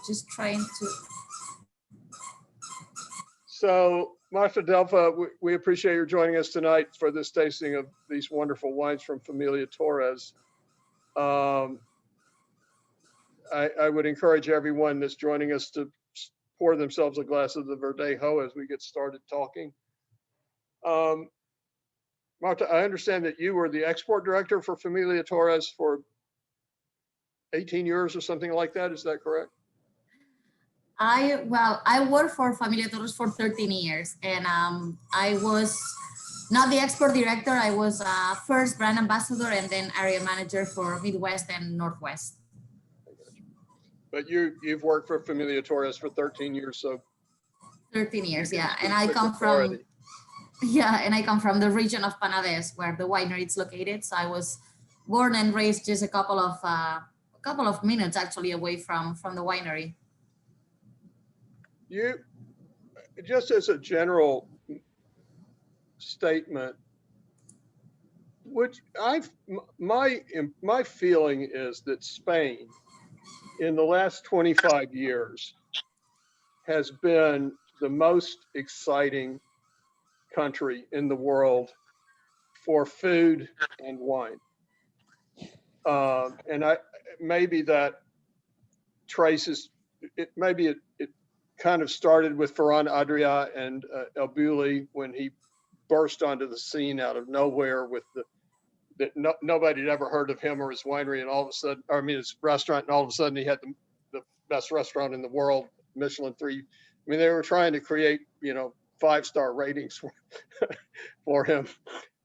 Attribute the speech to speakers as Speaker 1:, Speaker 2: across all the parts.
Speaker 1: just trying to.
Speaker 2: So, Martha Delfa, we appreciate your joining us tonight for this tasting of these wonderful wines from Familia Torres. I would encourage everyone that's joining us to pour themselves a glass of the Verdejo as we get started talking. Marta, I understand that you were the export director for Familia Torres for 18 years or something like that. Is that correct?
Speaker 1: I worked for Familia Torres for 13 years, and I was not the export director. I was first brand ambassador and then area manager for Midwest and Northwest.
Speaker 2: But you've worked for Familia Torres for 13 years, so
Speaker 1: 13 years, yeah. And I come from the region of Panades, where the winery is located. So I was born and raised just a couple of minutes actually away from the winery.
Speaker 2: You, just as a general statement, my feeling is that Spain in the last 25 years has been the most exciting country in the world for food and wine. And maybe that traces it. Maybe it kind of started with Ferran Adrià and El Bulli when he burst onto the scene out of nowhere with nobody had ever heard of him or his winery, and all of a sudden, his restaurant, and all of a sudden he had the best restaurant in the world, Michelin 3. I mean, they were trying to create, 5-star ratings for him,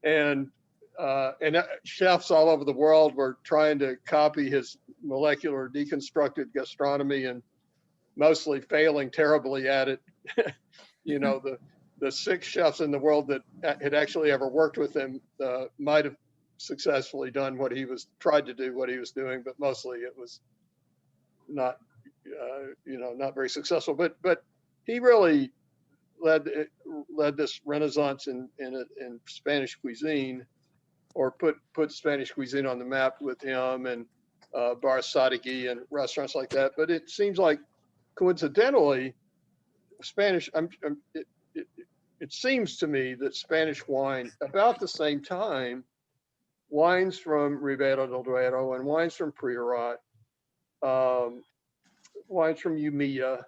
Speaker 2: and chefs all over the world were trying to copy his molecular deconstructed gastronomy and mostly failing terribly at it. The 6 chefs in the world that had actually ever worked with him might have successfully done what he was doing, but mostly it was not, not very successful. But he really led this renaissance in Spanish cuisine, or put Spanish cuisine on the map with him and Bar Sadegui and restaurants like that. But it seems like coincidentally, it seems to me that Spanish wine, about the same time, wines from Ribera del Duero and wines from Priorat, wines from Umilla,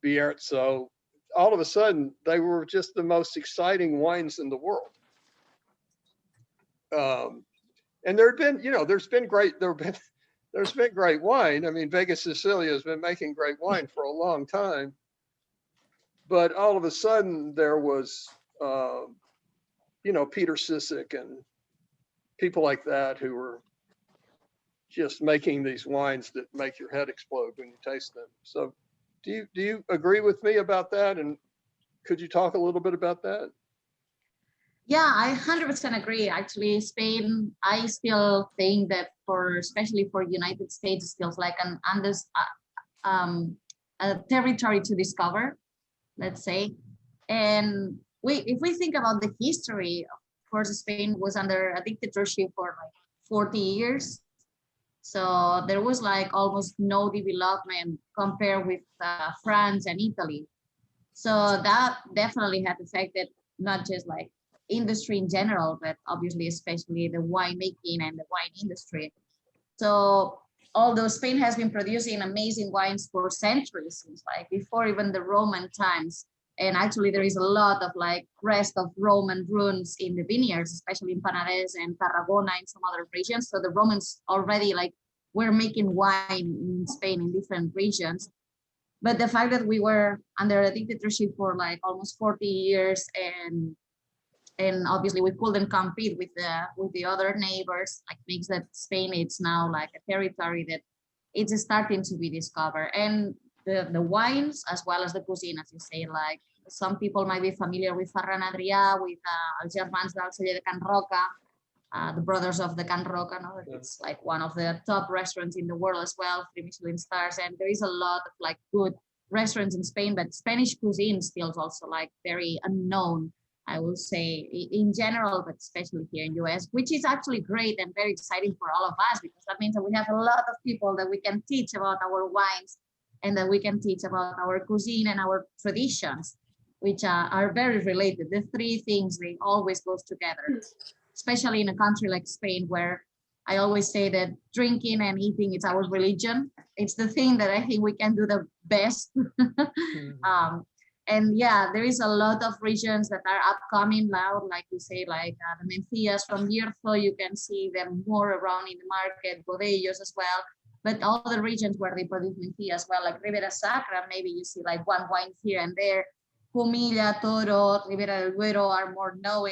Speaker 2: Bierzo, all of a sudden they were just the most exciting wines in the world. And there's been great wine. I mean, Vega Sicilia has been making great wine for a long time, but all of a sudden there was, Peter Sisek and people like that who were just making these wines that make your head explode when you taste them. So do you agree with me about that? And could you talk a little bit about that?
Speaker 1: Yeah, I 100% agree. Actually, Spain, I still think that especially for United States, it feels like a territory to discover, let's say. And if we think about the history, of course, Spain was under a dictatorship for like 40 years. So there was like almost no development compared with France and Italy. So that definitely had affected not just like industry in general, but obviously especially the winemaking and the wine industry. So although Spain has been producing amazing wines for centuries, since like before even the Roman times, and actually there is a lot of like rest of Roman ruins in the vineyards, especially in Panades and Tarragona and some other regions. So the Romans already like were making wine in Spain in different regions. But the fact that we were under a dictatorship for like almost 40 years, and obviously we couldn't compete with the other neighbors, like makes that Spain, it's now like a territory that it's starting to be discovered. And the wines as well as the cuisine, as you say, like some people might be familiar with Ferran Adrià, with Els Germans del Celler de Can Roca, the brothers of the Can Roca. No? It's like one of the top restaurants in the world as well, 3 Michelin stars. And there is a lot of like good restaurants in Spain, but Spanish cuisine still is also like very unknown. I will say in general, but especially here in US, which is actually great and very exciting for all of us, because that means that we have a lot of people that we can teach about our wines and that we can teach about our cuisine and our traditions, which are very related. The three things, they always goes together, especially in a country like Spain, where I always say that drinking and eating is our religion. It's the thing that I think we can do the best. um, and yeah, there is a lot of regions that are upcoming now, like you say, like the Mencías from Bierzo, you can see them more around in the market, Bodellos as well. But all the regions where they produce Mencía as well, like Ribera Sacra, maybe you see like one wine here and there. Familia, Toro, Ribera del Duero are more known.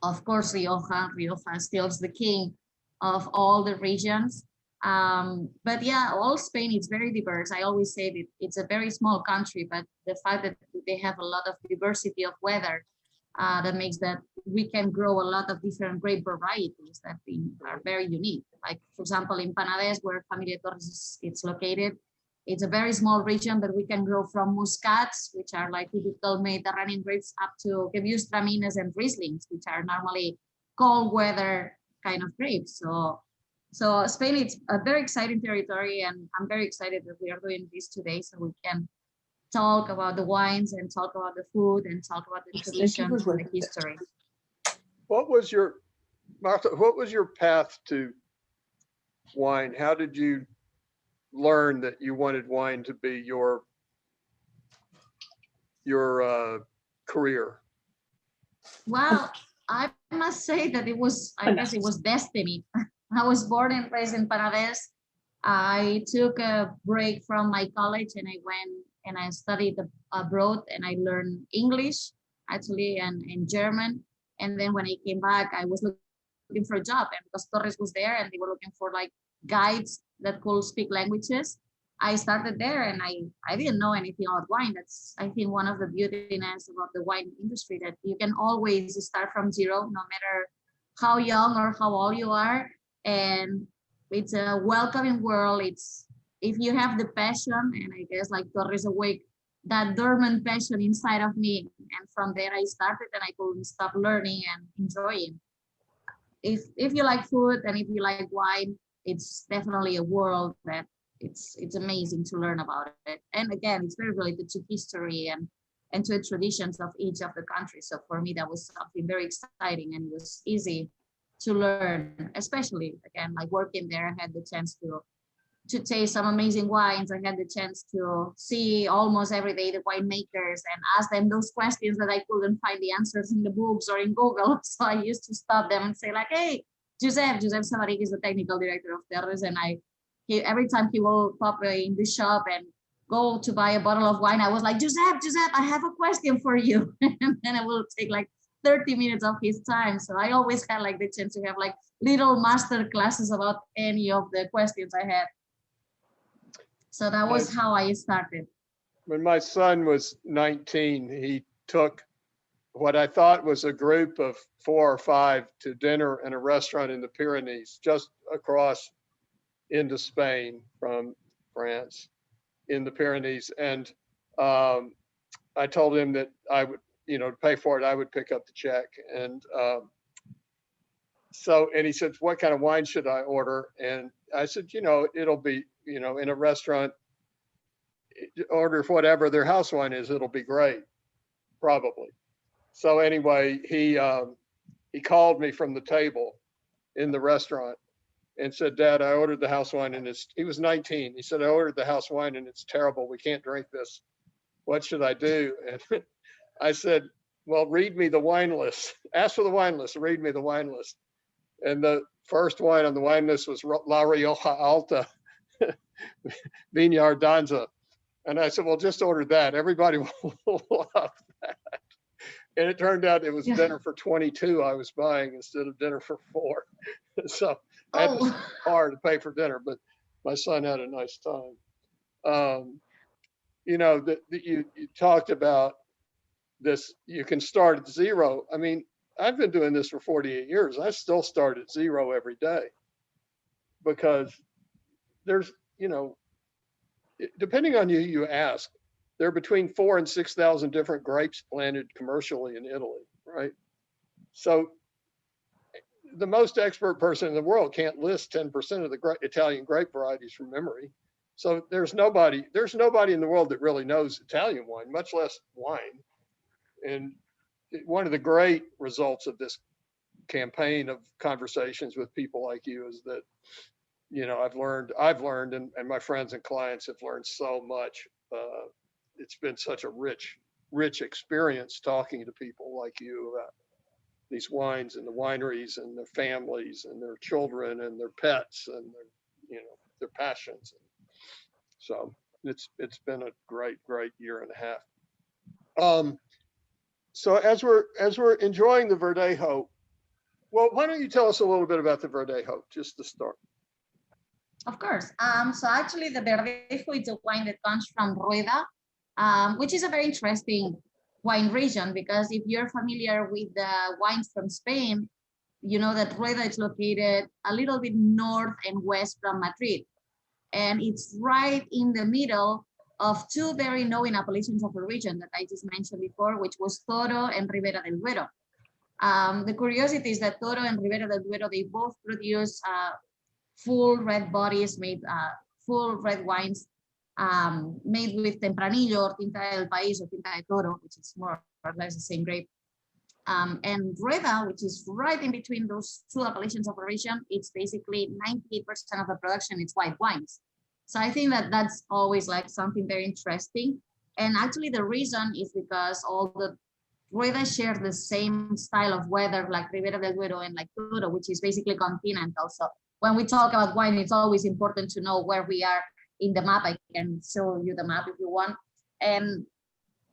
Speaker 1: Of course, Rioja still is the king of all the regions. But yeah, all Spain is very diverse. I always say that it's a very small country, but the fact that they have a lot of diversity of weather, that makes that we can grow a lot of different grape varieties that are very unique. Like, for example, in Panades, where Familia Torres is located, it's a very small region, but we can grow from muscats, which are like typical Mediterranean grapes, up to Gewürztramines and Rieslings, which are normally cold weather kind of grapes. So Spain is a very exciting territory, and I'm very excited that we are doing this today, so we can talk about the wines and talk about the food and talk about the traditions and the history.
Speaker 2: What was your, Martha, what was your path to wine? How did you learn that you wanted wine to be your career?
Speaker 1: Well, I must say that it was, I guess it was destiny. I was born and raised in Panades. I took a break from my college and I went and I studied abroad, and I learned English actually and German. And then when I came back, I was looking for a job, and because Torres was there and they were looking for like guides that could speak languages, I started there, and I didn't know anything about wine. That's, I think, one of the beautiness about the wine industry, that you can always start from zero, no matter how young or how old you are. And it's a welcoming world. It's, if you have the passion, and I guess like Torres awake that dormant passion inside of me. And from there I started, and I couldn't stop learning and enjoying. If you like food and if you like wine, it's definitely a world that it's amazing to learn about it. And again, it's very related to history and to the traditions of each of the countries. So for me, that was something very exciting, and it was easy to learn, especially again, like working there, I had the chance to taste some amazing wines. I had the chance to see almost every day the winemakers and ask them those questions that I couldn't find the answers in the books or in Google. So I used to stop them and say like, hey, Josep Savarik is the technical director of Torres, and every time he will pop in the shop and go to buy a bottle of wine, I was like, Josep, I have a question for you. And then I will take like 30 minutes of his time. So I always had like the chance to have like little master classes about any of the questions I had. So that was how I started.
Speaker 2: When my son was 19, he took what I thought was a group of 4 or 5 to dinner in a restaurant in the Pyrenees, just across into Spain from France, in the Pyrenees. And I told him that I would, to pay for it, I would pick up the check. And and he said, what kind of wine should I order? And I said, it'll be, in a restaurant, order whatever their house wine is, it'll be great, probably. So anyway, he called me from the table in the restaurant and said, Dad, I ordered the house wine and he was 19. He said, I ordered the house wine and it's terrible. We can't drink this. What should I do? And I said, well, read me the wine list. Ask for the wine list. Read me the wine list. And the first wine on the wine list was La Rioja Alta, Viña Ardanza. And I said, well, just order that. Everybody will love that. And it turned out it was dinner for 22 I was buying instead of dinner for 4. So I had to hard to pay for dinner, but my son had a nice time. You talked about this, you can start at zero. I mean, I've been doing this for 48 years. I still start at zero every day because there's, depending on you ask, there are between 4,000 and 6,000 different grapes planted commercially in Italy, right? So the most expert person in the world can't list 10% of the Italian grape varieties from memory. So there's nobody in the world that really knows Italian wine, much less wine. And one of the great results of this campaign of conversations with people like you is that, you know, I've learned, and my friends and clients have learned so much. It's been such a rich experience talking to people like you about these wines and the wineries and their families and their children and their pets and their, you know, their passions. So it's been a great year and a half. So as we're enjoying the Verdejo, well, why don't you tell us a little bit about the Verdejo, just to start?
Speaker 1: Of course. So actually the Verdejo is a wine that comes from Rueda, which is a very interesting wine region, because if you're familiar with the wines from Spain, you know that Rueda is located a little bit north and west from Madrid. And it's right in the middle of two very known appellations of the region that I just mentioned before, which was Toro and Ribera del Duero. The curiosity is that Toro and Ribera del Duero, they both produce full red bodies, made full red wines made with Tempranillo or Tinta del País or Tinta de Toro, which is more or less the same grape. And Rueda, which is right in between those two appellations of the region, it's basically 98% of the production, it's white wines. So I think that that's always like something very interesting. And actually the reason is because all the Rueda share the same style of weather like Ribera del Duero and like Toro, which is basically continental. So when we talk about wine, it's always important to know where we are in the map. I can show you the map if you want. And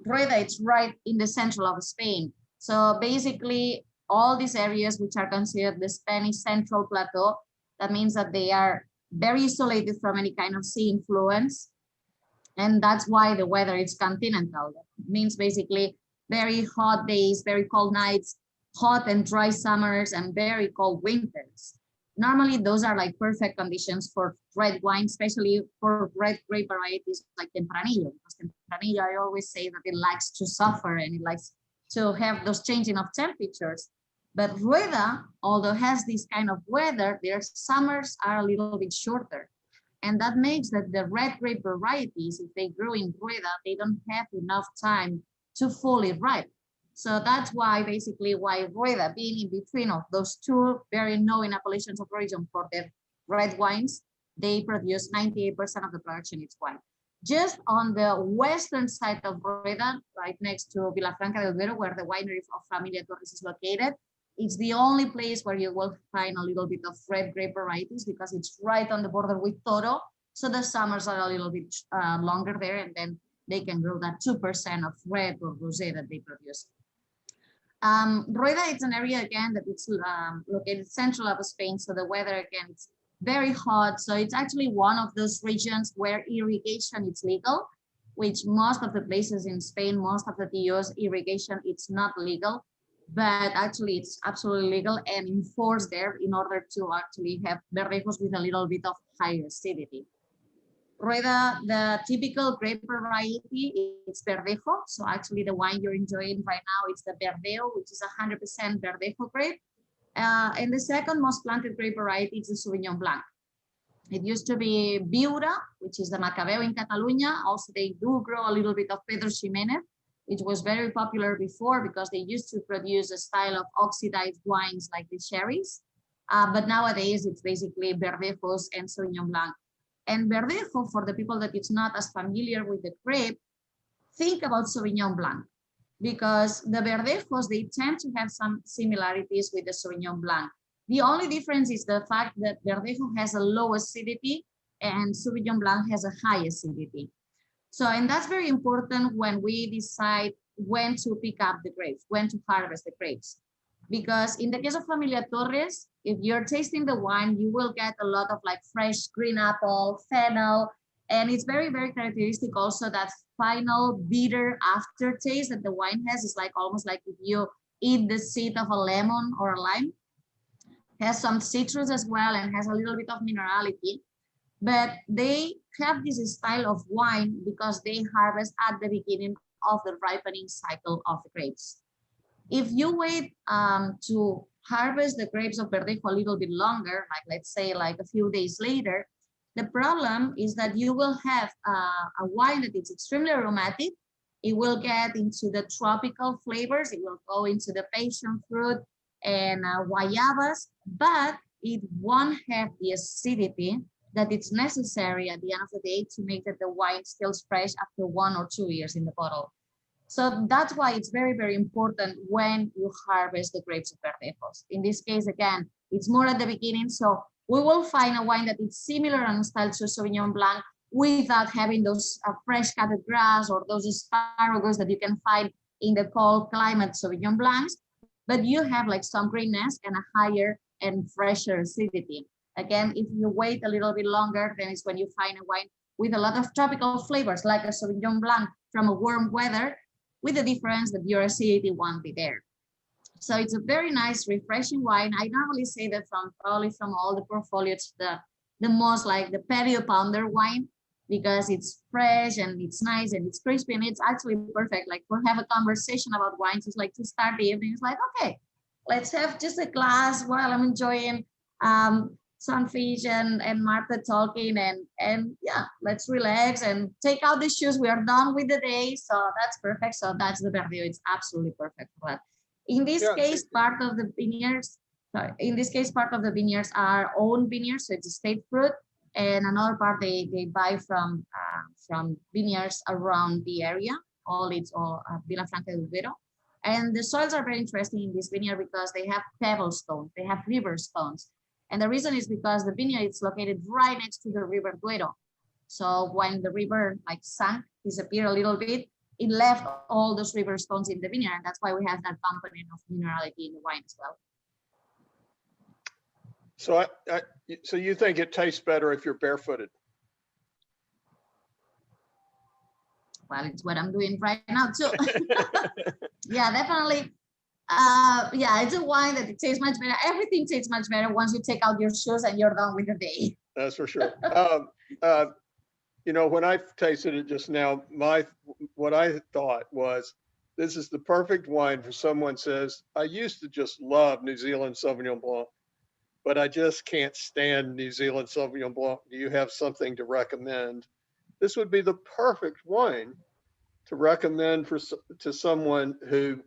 Speaker 1: Rueda, it's right in the central of Spain. So basically all these areas which are considered the Spanish Central Plateau, that means that they are very isolated from any kind of sea influence. And that's why the weather is continental. That means basically very hot days, very cold nights, hot and dry summers, and very cold winters. Normally, those are like perfect conditions for red wine, especially for red grape varieties like Tempranillo. Because Tempranillo, I always say that it likes to suffer and it likes to have those changing of temperatures. But Rueda, although has this kind of weather, their summers are a little bit shorter. And that makes that the red grape varieties, if they grow in Rueda, they don't have enough time to fully ripe. So that's why basically why Rueda, being in between of those two very known appellations of origin for their red wines, they produce 98% of the production is wine. Just on the western side of Rueda, right next to Vilafranca del Duero, where the winery of Familia Torres is located, it's the only place where you will find a little bit of red grape varieties because it's right on the border with Toro. So the summers are a little bit longer there, and then they can grow that 2% of red or rosé that they produce. Rueda is an area again that it's located central of Spain, so the weather again it's very hot. So it's actually one of those regions where irrigation is legal, which most of the places in Spain, most of the TOs, irrigation it's not legal, but actually it's absolutely legal and enforced there in order to actually have verdejos with a little bit of higher acidity. Rueda, the typical grape variety is Verdejo. So actually the wine you're enjoying right now is the Verdeo, which is 100% Verdejo grape. And the second most planted grape variety is the Sauvignon Blanc. It used to be Viura, which is the Macabeo in Catalonia. Also, they do grow a little bit of Pedro Ximénez, which was very popular before because they used to produce a style of oxidized wines like the sherries. But nowadays, it's basically Verdejos and Sauvignon Blanc. And Verdejo, for the people that it's not as familiar with the grape, think about Sauvignon Blanc, because the Verdejos, they tend to have some similarities with the Sauvignon Blanc. The only difference is the fact that Verdejo has a low acidity and Sauvignon Blanc has a high acidity. So, and that's very important when we decide when to pick up the grapes, when to harvest the grapes. Because in the case of Familia Torres, if you're tasting the wine, you will get a lot of like fresh green apple, fennel, and it's very, very characteristic also that final bitter aftertaste that the wine has is like almost like if you eat the seed of a lemon or a lime. Has some citrus as well and has a little bit of minerality. but they have this style of wine because they harvest at the beginning of the ripening cycle of the grapes. If you wait to harvest the grapes of Verdejo a little bit longer, like let's say like a few days later, the problem is that you will have a wine that is extremely aromatic. It will get into the tropical flavors. It will go into the passion fruit and guayabas, but it won't have the acidity that it's necessary at the end of the day to make that the wine still fresh after 1 or 2 years in the bottle. So that's why it's very, very important when you harvest the grapes of Verdejos. In this case, again, it's more at the beginning. So we will find a wine that is similar in style to Sauvignon Blanc without having those fresh cut grass or those asparagus that you can find in the cold climate Sauvignon Blancs, but you have like some greenness and a higher and fresher acidity. Again, if you wait a little bit longer, then it's when you find a wine with a lot of tropical flavors, like a Sauvignon Blanc from a warm weather, with the difference that your acidity won't be there. So it's a very nice, refreshing wine. I normally say that probably from all the portfolios, the most like the patio pounder wine, because it's fresh and it's nice and it's crispy and it's actually perfect. Like for have a conversation about wines, it's like to start the evening. It's like, okay, let's have just a glass while I'm enjoying Sunfish and Martha talking and yeah, let's relax and take out the shoes. We are done with the day, so that's perfect. So that's the Verdeo. It's absolutely perfect for that. In this case, part of the vineyards, sorry, in this case, part of the vineyards are own vineyards, so it's a state fruit, and another part they buy from vineyards around the area. It's all Vilafranca del Duero. And the soils are very interesting in this vineyard because they have pebble stones, they have river stones. And the reason is because the vineyard is located right next to the river Duero. So when the river like sank, disappeared a little bit, it left all those river stones in the vineyard. And that's why we have that component of minerality in the wine as well.
Speaker 2: So so you think it tastes better if you're barefooted?
Speaker 1: Well, it's what I'm doing right now too. Yeah, definitely. Yeah, it's a wine that it tastes much better. Everything tastes much better once you take out your shoes and you're done with the day.
Speaker 2: That's for sure. You know, when I tasted it just now, what I thought was, this is the perfect wine for someone says, I used to just love New Zealand Sauvignon Blanc, but I just can't stand New Zealand Sauvignon Blanc. Do you have something to recommend? This would be the perfect wine to recommend to someone who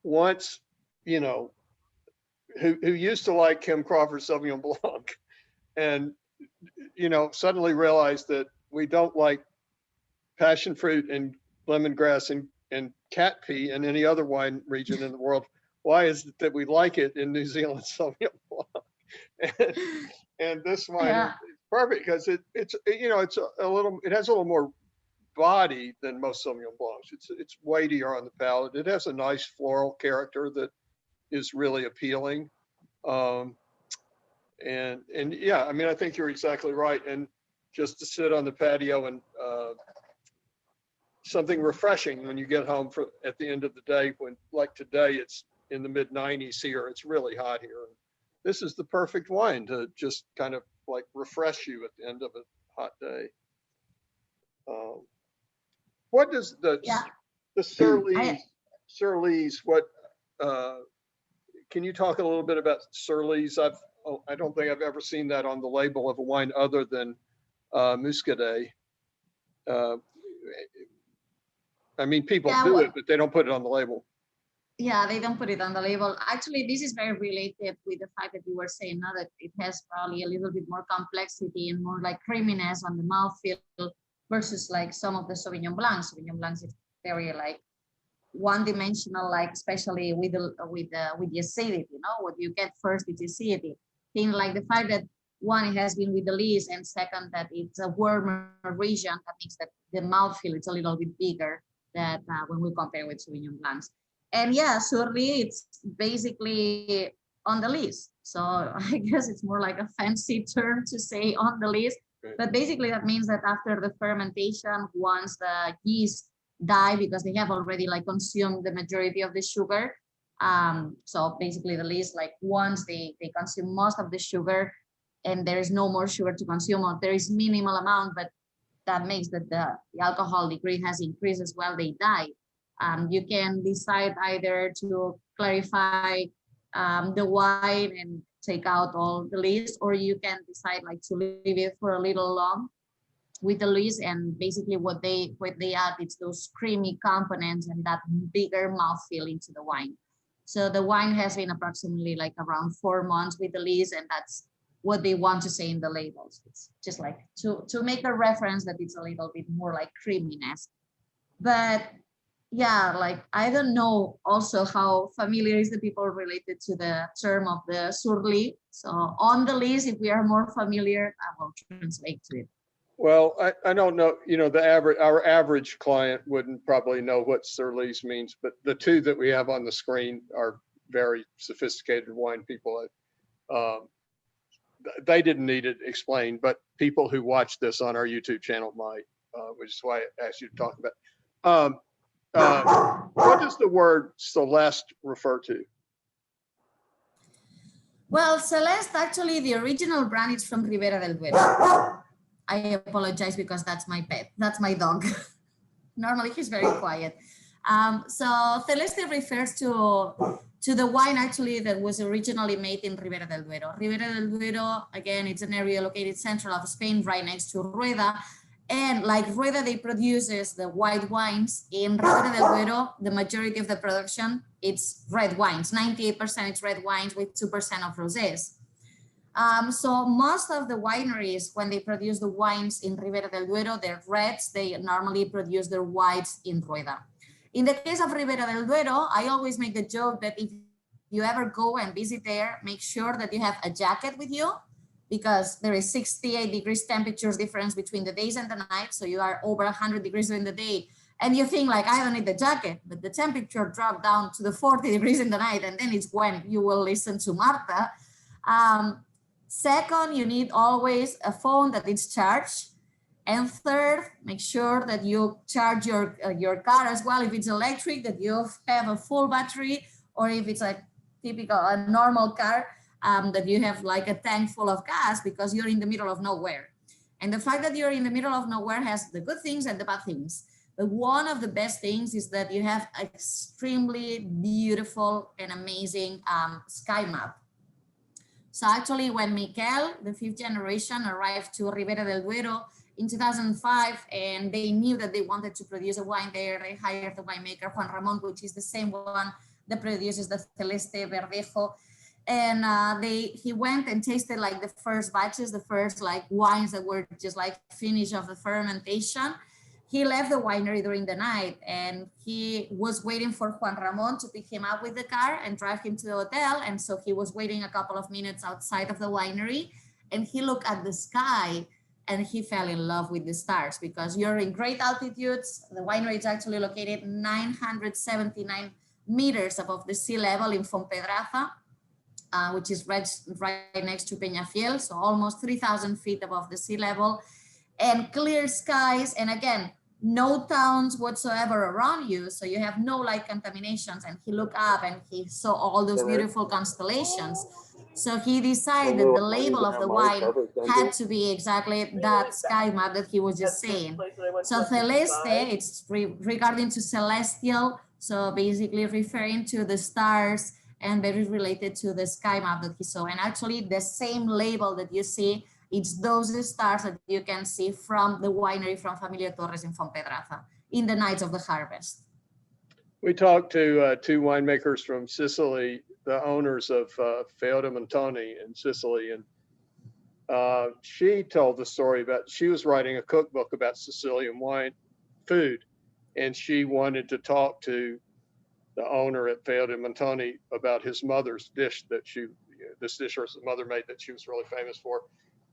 Speaker 2: wants, you know, who used to like Kim Crawford Sauvignon Blanc and, you know, suddenly realized that we don't like passion fruit and lemongrass and cat pee in any other wine region in the world. Why is it that we like it in New Zealand Sauvignon Blanc? And this wine is perfect because it's you know, it has a little more body than most Sauvignon Blancs. It's weightier on the palate. It has a nice floral character that is really appealing. And yeah, I mean, I think you're exactly right. And just to sit on the patio and something refreshing when you get home at the end of the day, when like today, it's in the mid 90s here, it's really hot here. This is the perfect wine to just kind of like refresh you at the end of a hot day. What does the Surlees, what, can you talk a little bit about Surlees? I don't think I've ever seen that on the label of a wine other than Muscadet. I mean, people do it, but they don't put it on the label.
Speaker 1: Yeah, they don't put it on the label. Actually, this is very related with the fact that you were saying now that it has probably a little bit more complexity and more like creaminess on the mouthfeel versus like some of the Sauvignon Blancs. Sauvignon Blancs is very like one-dimensional, like especially with the acidity. You know, what you get first is acidity. Thing like the fact that one, it has been with the lees, and second, that it's a warmer region, that makes that the mouthfeel it's a little bit bigger that when we compare with Sauvignon Blancs. And yeah, Surly, it's basically on the list. So I guess it's more like a fancy term to say on the list. But basically that means that after the fermentation, once the yeast die because they have already like consumed the majority of the sugar. So basically the list, like once they consume most of the sugar, and there is no more sugar to consume, or there is minimal amount, but that makes that the alcohol degree has increased as well, they die. You can decide either to clarify the wine and take out all the lees, or you can decide like to leave it for a little long with the lees, and basically what they add is those creamy components and that bigger mouthfeel into the wine. So the wine has been approximately like around 4 months with the lees, and that's what they want to say in the labels. It's just like to make a reference that it's a little bit more like creaminess. But yeah, like I don't know also how familiar is the people related to the term of the surly. So on the list, if we are more familiar, I will translate to it.
Speaker 2: Well, I don't know, our average client wouldn't probably know what Surly's means, but the two that we have on the screen are very sophisticated wine people. They didn't need it explained, but people who watch this on our YouTube channel might, which is why I asked you to talk about. What does the word Celeste refer to?
Speaker 1: Well, Celeste, actually, the original brand is from Ribera del Duero. I apologize because that's my pet. That's my dog. Normally, he's very quiet. So Celeste refers to the wine actually that was originally made in Ribera del Duero. Ribera del Duero, again, it's an area located central of Spain, right next to Rueda. And like Rueda, they produces the white wines. In Ribera del Duero, the majority of the production, it's red wines. 98% it's red wines with 2% of rosés. So most of the wineries, when they produce the wines in Ribera del Duero, they're reds, they normally produce their whites in Rueda. In the case of Ribera del Duero, I always make the joke that if you ever go and visit there, make sure that you have a jacket with you, because there is 68 degrees temperatures difference between the days and the night. So you are over 100 degrees during the day. And you think like, I don't need the jacket, but the temperature dropped down to the 40 degrees in the night. And then it's when you will listen to Marta. Second, you need always a phone that is charged. And third, make sure that you charge your car as well. If it's electric, that you have a full battery, or if it's a typical, a normal car, that you have like a tank full of gas, because you're in the middle of nowhere. And the fact that you're in the middle of nowhere has the good things and the bad things. But one of the best things is that you have extremely beautiful and amazing sky map. So actually when Miquel, the 5th generation, arrived to Ribera del Duero in 2005, and they knew that they wanted to produce a wine there, they hired the winemaker Juan Ramon, which is the same one that produces the Celeste Verdejo. And he went and tasted like the first batches, the first like wines that were just like finish of the fermentation. He left the winery during the night, and he was waiting for Juan Ramon to pick him up with the car and drive him to the hotel. And so he was waiting a couple of minutes outside of the winery, and he looked at the sky and he fell in love with the stars, because you're in great altitudes. The winery is actually located 979 meters above the sea level in Fontpedraza, which is right next to Peñafiel, so almost 3,000 feet above the sea level, and clear skies. And again, no towns whatsoever around you, so you have no light contaminations. And he looked up and he saw all those beautiful constellations. So he decided that the label of the wine had to be exactly that sky map that he was just saying. So Celeste, it's regarding to celestial, so basically referring to the stars, and very related to the sky map that he saw. And actually the same label that you see, it's those stars that you can see from the winery from Familia Torres in Fontpedraza in the nights of the harvest.
Speaker 2: We talked to two winemakers from Sicily, the owners of Feoda Montoni in Sicily. And she told the story about, she was writing a cookbook about Sicilian wine food. And she wanted to talk to the owner at Feoda Montoni about his mother's dish that this dish her mother made that she was really famous for.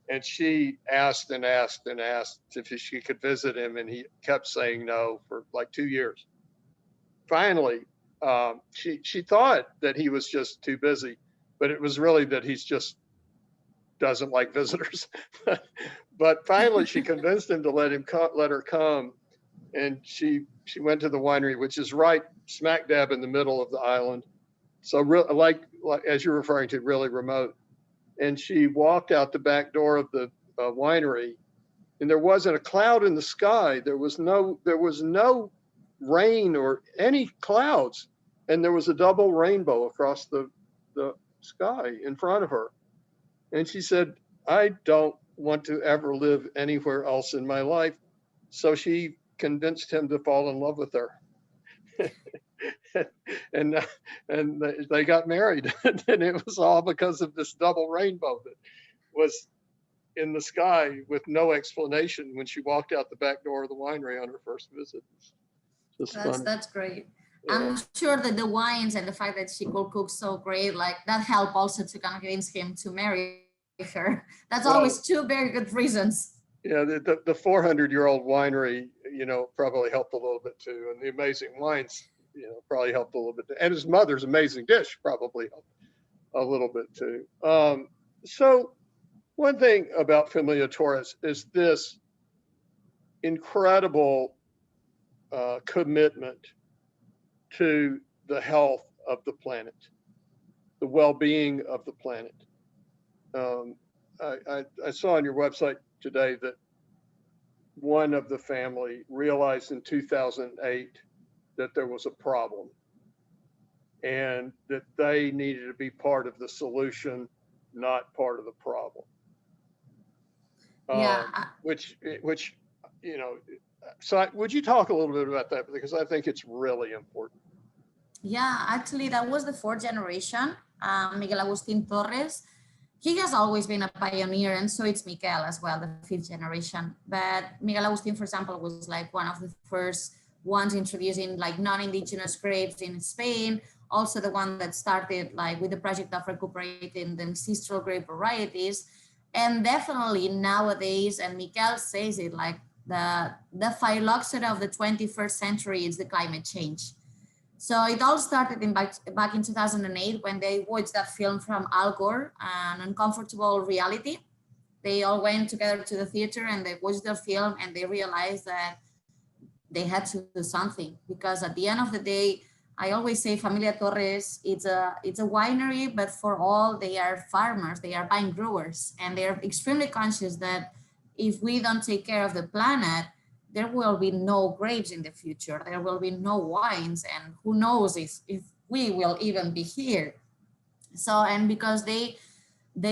Speaker 2: And she asked and asked and asked if she could visit him, and he kept saying no for like 2 years. Finally, she thought that he was just too busy, but it was really that he's just doesn't like visitors. But finally, she convinced him to let her come, and she went to the winery, which is right smack dab in the middle of the island. So like as you're referring to, really remote. and she walked out the back door of the winery, and there wasn't a cloud in the sky. There was no rain or any clouds, and there was a double rainbow across the sky in front of her. And she said, I don't want to ever live anywhere else in my life. So she convinced him to fall in love with her. and they got married. And it was all because of this double rainbow that was in the sky with no explanation when she walked out the back door of the winery on her first visit.
Speaker 1: That's great.
Speaker 2: Yeah.
Speaker 1: I'm sure that the wines and the fact that she could cook so great, like that helped also to convince him to marry her. That's always two very good reasons.
Speaker 2: Yeah, the 400-year-old winery, probably helped a little bit too, and the amazing wines, probably helped a little bit too. And his mother's amazing dish probably helped a little bit too. So one thing about Familia Torres is this incredible commitment to the health of the planet, the well-being of the planet. I saw on your website today that one of the family realized in 2008 that there was a problem and that they needed to be part of the solution, not part of the problem.
Speaker 1: Yeah.
Speaker 2: Which, so would you talk a little bit about that? Because I think it's really important.
Speaker 1: Yeah, actually, that was the fourth generation, Miguel Agustin Torres. He has always been a pioneer, and so it's Miguel as well, the fifth generation. But Miguel Agustin, for example, was like one of the first ones introducing like non-indigenous grapes in Spain. Also the one that started like with the project of recuperating the ancestral grape varieties. And definitely nowadays, and Miguel says it, like the phylloxera of the 21st century is the climate change. So it all started back in 2008 when they watched that film from Al Gore, An Uncomfortable Reality. They all went together to the theater and they watched the film and they realized that they had to do something, because at the end of the day, I always say Familia Torres, it's a winery, but for all, they are farmers, they are vine growers, and they're extremely conscious that if we don't take care of the planet, there will be no grapes in the future, there will be no wines, and who knows if we will even be here. So, and because they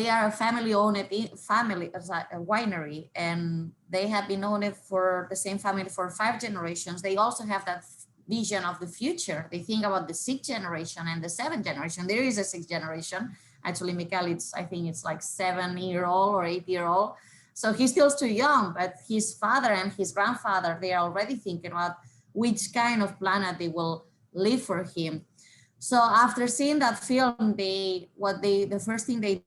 Speaker 1: are a family-owned winery, and they have been owned for the same family for 5 generations. They also have that vision of the future. They think about the 6th generation and the 7th generation. There is a 6th generation. Actually, Miguel, I think it's like 7-year-old or 8-year-old. So he's still too young, but his father and his grandfather, they are already thinking about which kind of planet they will leave for him. So after seeing that film, the first thing they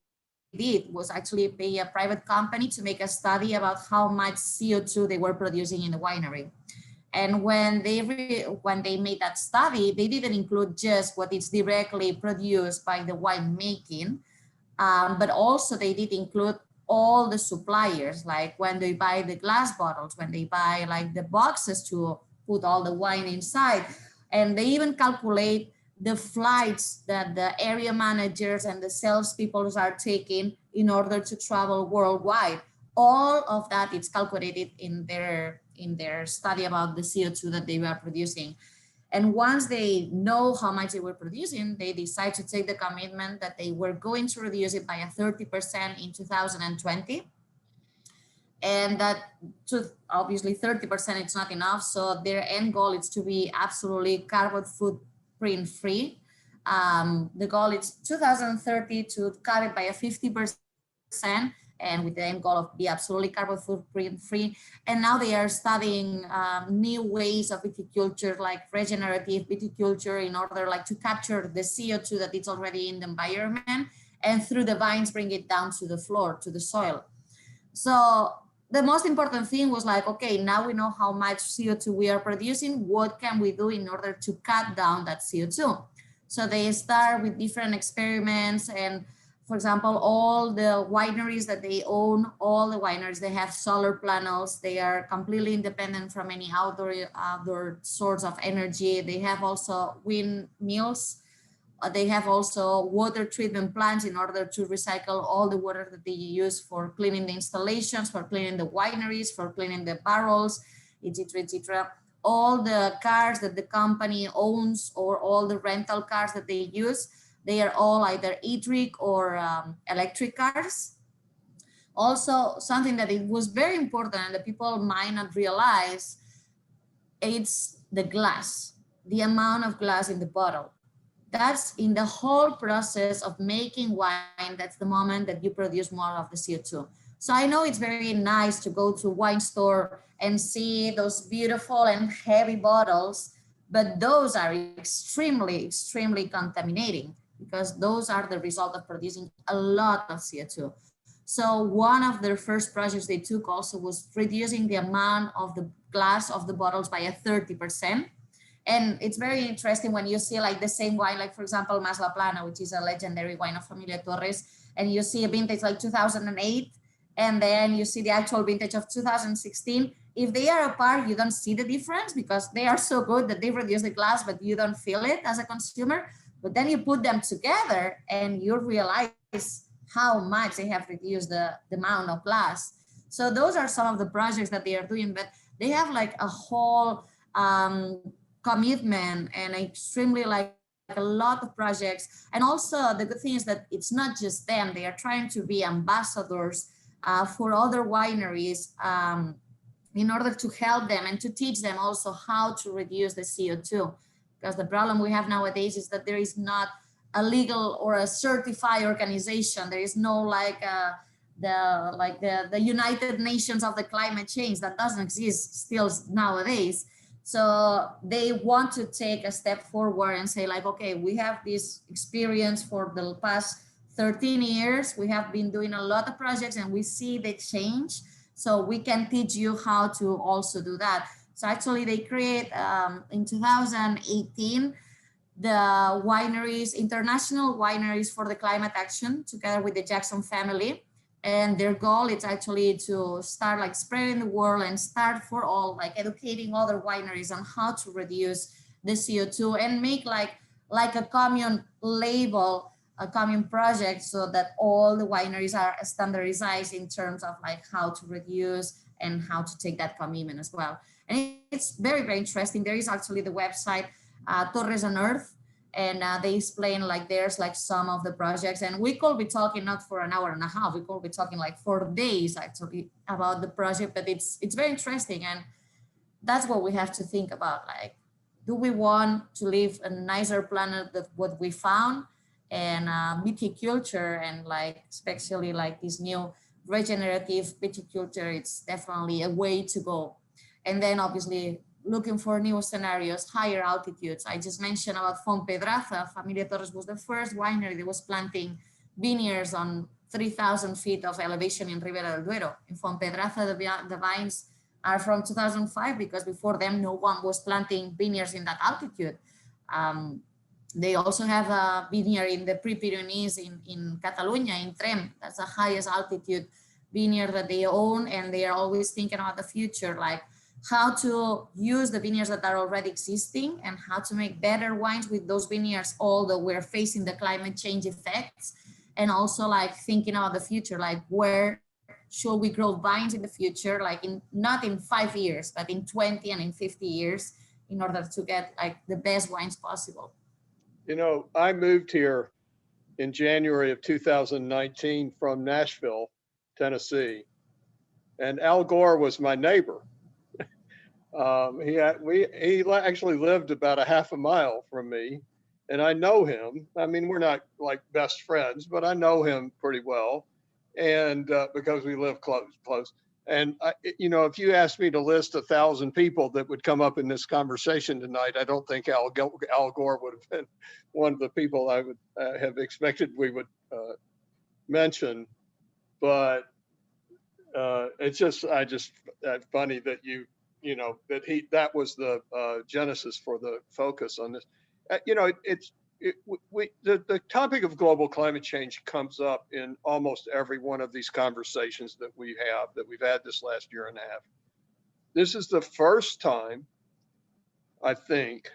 Speaker 1: did was actually pay a private company to make a study about how much CO2 they were producing in the winery. And when they made that study, they didn't include just what is directly produced by the winemaking, but also they did include all the suppliers, like when they buy the glass bottles, when they buy like the boxes to put all the wine inside. And they even calculate the flights that the area managers and the salespeople are taking in order to travel worldwide. All of that is calculated in their study about the CO2 that they were producing. And once they know how much they were producing, they decide to take the commitment that they were going to reduce it by a 30% in 2020. And that obviously 30% it's not enough. So their end goal is to be absolutely carbon footprint free. The goal is 2030 to cut it by a 50%, and with the end goal of be absolutely carbon footprint free. And now they are studying new ways of viticulture, like regenerative viticulture, in order like to capture the CO2 that is already in the environment, and through the vines bring it down to the floor, to the soil. So the most important thing was like, okay, now we know how much CO2 we are producing. What can we do in order to cut down that CO2? So they start with different experiments. And for example, all the wineries that they own, all the wineries, they have solar panels. They are completely independent from any outdoor source of energy. They have also windmills. They have also water treatment plants in order to recycle all the water that they use for cleaning the installations, for cleaning the wineries, for cleaning the barrels, etc., etc. All the cars that the company owns or all the rental cars that they use, they are all either electric or electric cars. Also, something that it was very important and the people might not realize, it's the glass, the amount of glass in the bottle. That's in the whole process of making wine. That's the moment that you produce more of the CO2. So I know it's very nice to go to a wine store and see those beautiful and heavy bottles, but those are extremely, extremely contaminating because those are the result of producing a lot of CO2. So one of their first projects they took also was reducing the amount of the glass of the bottles by a 30%. And it's very interesting when you see like the same wine, like for example, Mas La Plana, which is a legendary wine of Familia Torres, and you see a vintage like 2008, and then you see the actual vintage of 2016. If they are apart, you don't see the difference because they are so good that they reduce the glass, but you don't feel it as a consumer. But then you put them together and you realize how much they have reduced the amount of glass. So those are some of the projects that they are doing, but they have like a whole commitment and extremely like a lot of projects. And also the good thing is that it's not just them, they are trying to be ambassadors for other wineries in order to help them and to teach them also how to reduce the CO2. Because the problem we have nowadays is that there is not a legal or a certified organization. There is no like the United Nations of the climate change that doesn't exist still nowadays. So they want to take a step forward and say like, okay, we have this experience for the past 13 years. We have been doing a lot of projects and we see the change. So we can teach you how to also do that. So actually they create in 2018, the wineries, international wineries for the climate action together with the Jackson family. And their goal is actually to start like spreading the word and start for all, like educating other wineries on how to reduce the CO2 and make like a commune label, a commune project so that all the wineries are standardized in terms of like how to reduce and how to take that commitment as well. And it's very, very interesting. There is actually the website Torres on Earth, and they explain like there's like some of the projects, and we could be talking not for an hour and a half, we could be talking like 4 days actually about the project, but it's very interesting. And that's what we have to think about, like, do we want to live a nicer planet than what we found? And viticulture and like especially like this new regenerative viticulture, it's definitely a way to go. And then obviously looking for new scenarios, higher altitudes. I just mentioned about Fontpedraza. Familia Torres was the first winery that was planting vineyards on 3,000 feet of elevation in Ribera del Duero. In Fontpedraza, the vines are from 2005 because before them, no one was planting vineyards in that altitude. They also have a vineyard in the Pre-Pyrenees in Catalonia, in Trem. That's the highest altitude vineyard that they own, and they are always thinking about the future, like how to use the vineyards that are already existing and how to make better wines with those vineyards, although we're facing the climate change effects. And also like thinking about the future, like where should we grow vines in the future, like in not in 5 years, but in 20 and in 50 years, in order to get like the best wines possible.
Speaker 2: You know, I moved here in January of 2019 from Nashville, Tennessee, and Al Gore was my neighbor. He actually lived about a half a mile from me, and I know him. I mean, we're not like best friends, but I know him pretty well, and because we live close. And you know, if you asked me to list 1,000 people that would come up in this conversation tonight, I don't think Al Gore would have been one of the people I would have expected we would mention. But it's just funny that you know that was the genesis for the focus on this. You know, the topic of global climate change comes up in almost every one of these conversations that we've had this last year and a half. This is the first time, I think,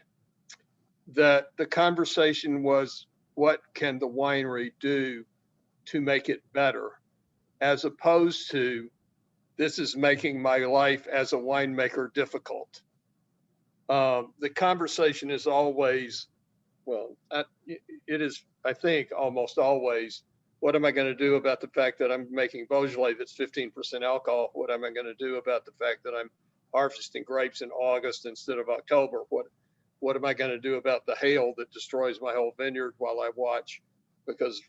Speaker 2: that the conversation was what can the winery do to make it better, as opposed to this is making my life as a winemaker difficult. The conversation is always, well, it is, I think, almost always, what am I going to do about the fact that I'm making Beaujolais that's 15% alcohol? What am I going to do about the fact that I'm harvesting grapes in August instead of October? What am I going to do about the hail that destroys my whole vineyard while I watch? Because,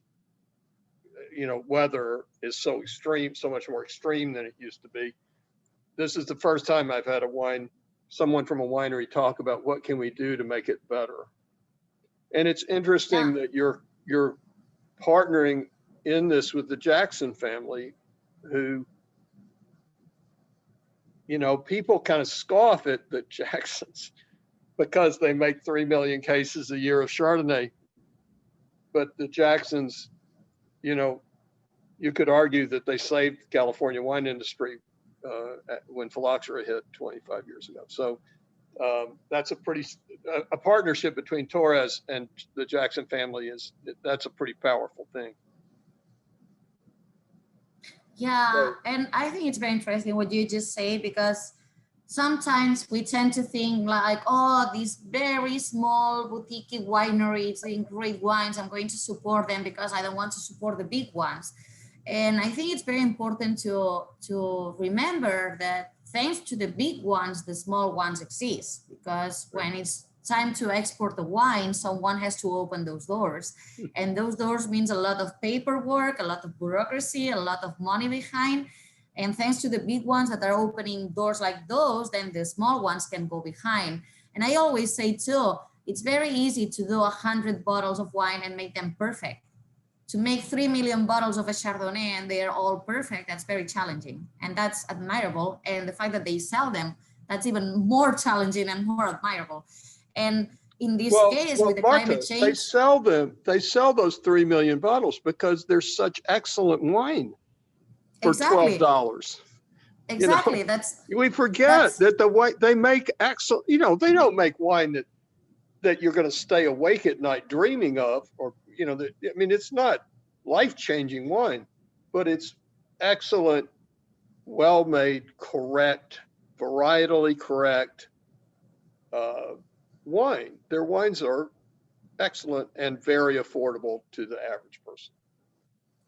Speaker 2: weather is so extreme, so much more extreme than it used to be. This is the first time I've had someone from a winery talk about what can we do to make it better. And it's interesting that you're partnering in this with the Jackson family, who, people kind of scoff at the Jacksons because they make 3 million cases a year of Chardonnay. But the Jacksons, you could argue that they saved the California wine industry when phylloxera hit 25 years ago. So that's a partnership between Torres and the Jackson family that's a pretty powerful thing.
Speaker 1: Yeah, and I think it's very interesting what you just say, because sometimes we tend to think like, oh, these very small boutique wineries doing great wines, I'm going to support them because I don't want to support the big ones. And I think it's very important to remember that thanks to the big ones, the small ones exist, because when it's time to export the wine, someone has to open those doors. And those doors means a lot of paperwork, a lot of bureaucracy, a lot of money behind. And thanks to the big ones that are opening doors like those, then the small ones can go behind. And I always say too, it's very easy to do 100 bottles of wine and make them perfect. To make 3 million bottles of a Chardonnay and they're all perfect, that's very challenging. And that's admirable. And the fact that they sell them, that's even more challenging and more admirable. And in this case, with the
Speaker 2: Marta,
Speaker 1: climate change,
Speaker 2: they sell those 3 million bottles because they're such excellent wine for
Speaker 1: exactly.
Speaker 2: $12.
Speaker 1: Exactly.
Speaker 2: We forget that the wine they make excellent. They don't make wine that you're going to stay awake at night dreaming of, or it's not life-changing wine, but it's excellent, well-made, correct, varietally correct wine. Their wines are excellent and very affordable to the average person.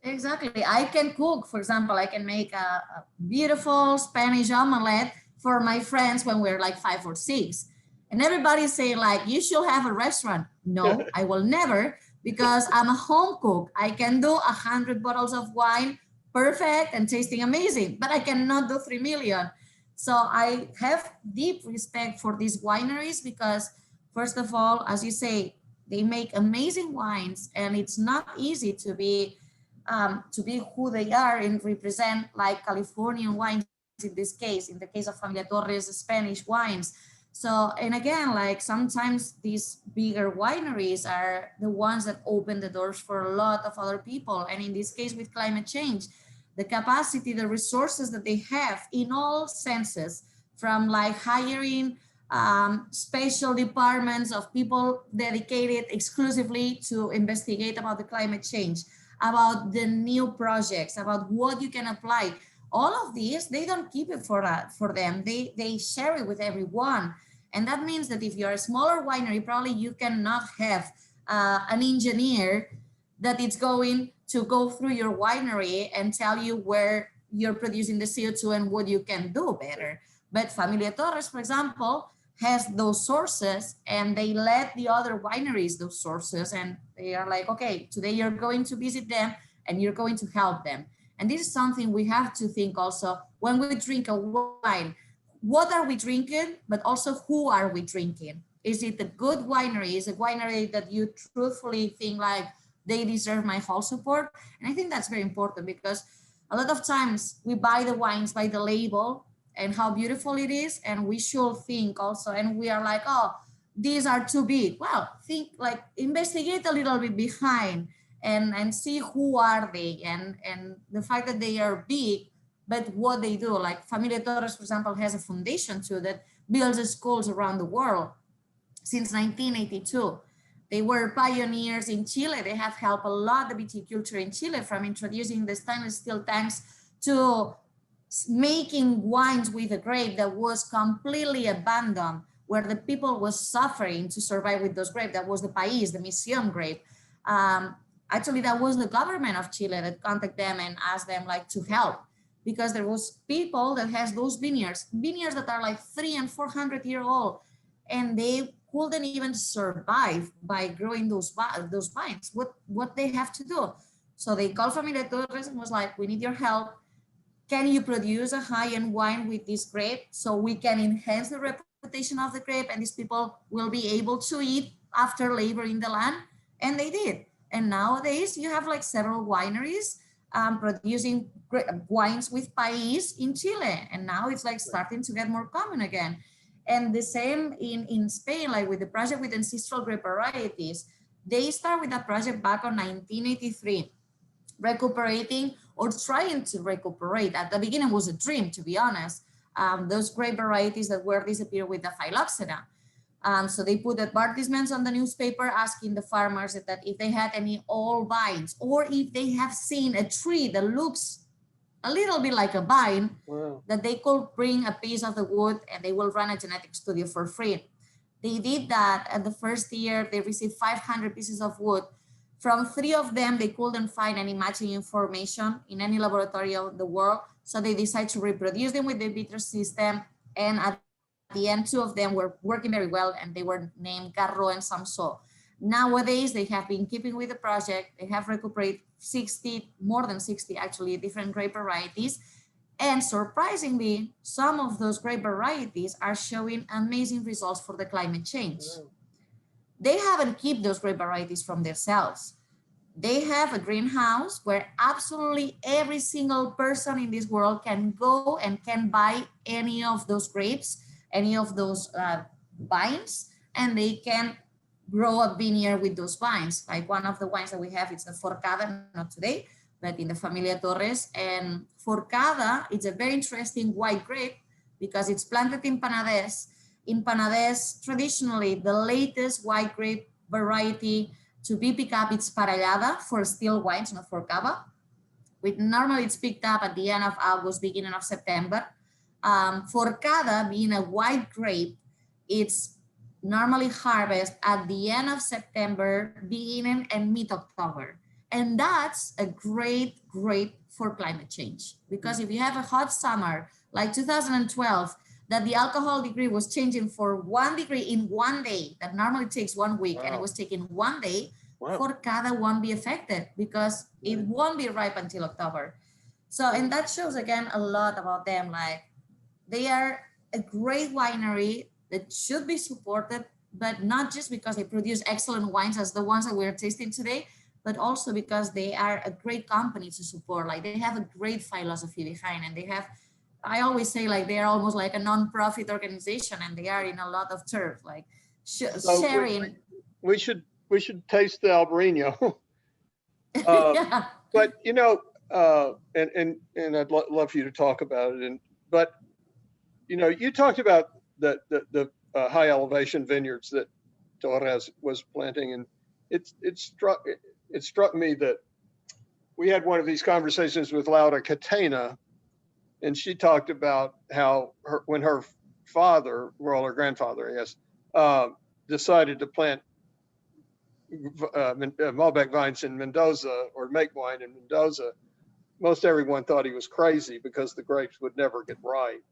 Speaker 1: Exactly. I can cook, for example, I can make a beautiful Spanish omelette for my friends when we're like 5 or 6. And everybody's saying like, you should have a restaurant. No, I will never, because I'm a home cook. I can do 100 bottles of wine, perfect and tasting amazing, but I cannot do 3 million. So I have deep respect for these wineries because, first of all, as you say, they make amazing wines, and it's not easy to be who they are and represent like Californian wines in this case, in the case of Familia Torres, Spanish wines. So, and again, like sometimes these bigger wineries are the ones that open the doors for a lot of other people. And in this case with climate change, the capacity, the resources that they have in all senses, from like hiring special departments of people dedicated exclusively to investigate about the climate change, about the new projects, about what you can apply. All of these, they don't keep it for them. They share it with everyone. And that means that if you're a smaller winery, probably you cannot have an engineer that is going to go through your winery and tell you where you're producing the CO2 and what you can do better. But Familia Torres, for example, has those sources, and they let the other wineries those sources, and they are like, okay, today you're going to visit them and you're going to help them. And this is something we have to think also when we drink a wine. What are we drinking, but also who are we drinking? Is it a good winery? Is it a winery that you truthfully think like they deserve my whole support? And I think that's very important, because a lot of times we buy the wines by the label and how beautiful it is, and we should think also, and we are like, oh, these are too big. Well, think like, investigate a little bit behind and see who are they, and the fact that they are big, but what they do. Like Familia Torres, for example, has a foundation too that builds schools around the world since 1982. They were pioneers in Chile. They have helped a lot the viticulture in Chile, from introducing the stainless steel tanks to making wines with a grape that was completely abandoned, where the people was suffering to survive with those grapes. That was the País, the Mission grape. Actually, that was the government of Chile that contacted them and asked them like to help, because there was people that has those vineyards that are like 300 and 400 year old, and they couldn't even survive by growing those vines. What they have to do? So they called Familia Torres and was like, we need your help. Can you produce a high-end wine with this grape so we can enhance the reputation of the grape and these people will be able to eat after labor in the land? And they did. And nowadays you have like several wineries producing wines with País in Chile. And now it's like starting to get more common again. And the same in Spain, like with the project with ancestral grape varieties. They start with a project back on 1983, recuperating or trying to recuperate. At the beginning was a dream, to be honest. Those grape varieties that were disappeared with the phylloxera. So they put advertisements on the newspaper asking the farmers that if they had any old vines, or if they have seen a tree that looks a little bit like a vine, wow, that they could bring a piece of the wood and they will run a genetic studio for free. They did that. At the first year, they received 500 pieces of wood. From 3 of them, they couldn't find any matching information in any laboratory of the world. So they decided to reproduce them with the Vitro system. And at the end, 2 of them were working very well, and they were named Garro and Samso. Nowadays, they have been keeping with the project. They have recuperated 60, more than 60 actually, different grape varieties. And surprisingly, some of those grape varieties are showing amazing results for the climate change. They haven't kept those grape varieties from themselves. They have a greenhouse where absolutely every single person in this world can go and can buy any of those grapes, any of those vines, and they can grow a vineyard with those vines. Like one of the wines that we have, it's the Forcada, not today, but in the Familia Torres. And Forcada, it's a very interesting white grape because it's planted in Panades. In Panades, traditionally, the latest white grape variety to be picked up, it's Parellada for still wines, not for cava. Normally it's picked up at the end of August, beginning of September. Forcada, being a white grape, it's normally harvested at the end of September, beginning and mid-October. And that's a great grape for climate change. Because if you have a hot summer, like 2012, that the alcohol degree was changing for 1 degree in 1 day, that normally takes 1 week, wow, and it was taking 1 day, wow, Forcada won't be affected because it won't be ripe until October. So, and that shows again a lot about them. Like they are a great winery that should be supported, but not just because they produce excellent wines as the ones that we're tasting today, but also because they are a great company to support. Like they have a great philosophy behind, and they have, I always say, like they're almost like a non-profit organization, and they are in a lot of terms, like sharing.
Speaker 2: We should taste the Albarino.
Speaker 1: Yeah.
Speaker 2: But you know, and I'd love for you to talk about it. But you know, you talked about the high elevation vineyards that Torres was planting, and it struck me that we had one of these conversations with Laura Catena. And she talked about how when her father, well, her grandfather, I guess, decided to plant Malbec vines in Mendoza, or make wine in Mendoza, most everyone thought he was crazy because the grapes would never get ripe.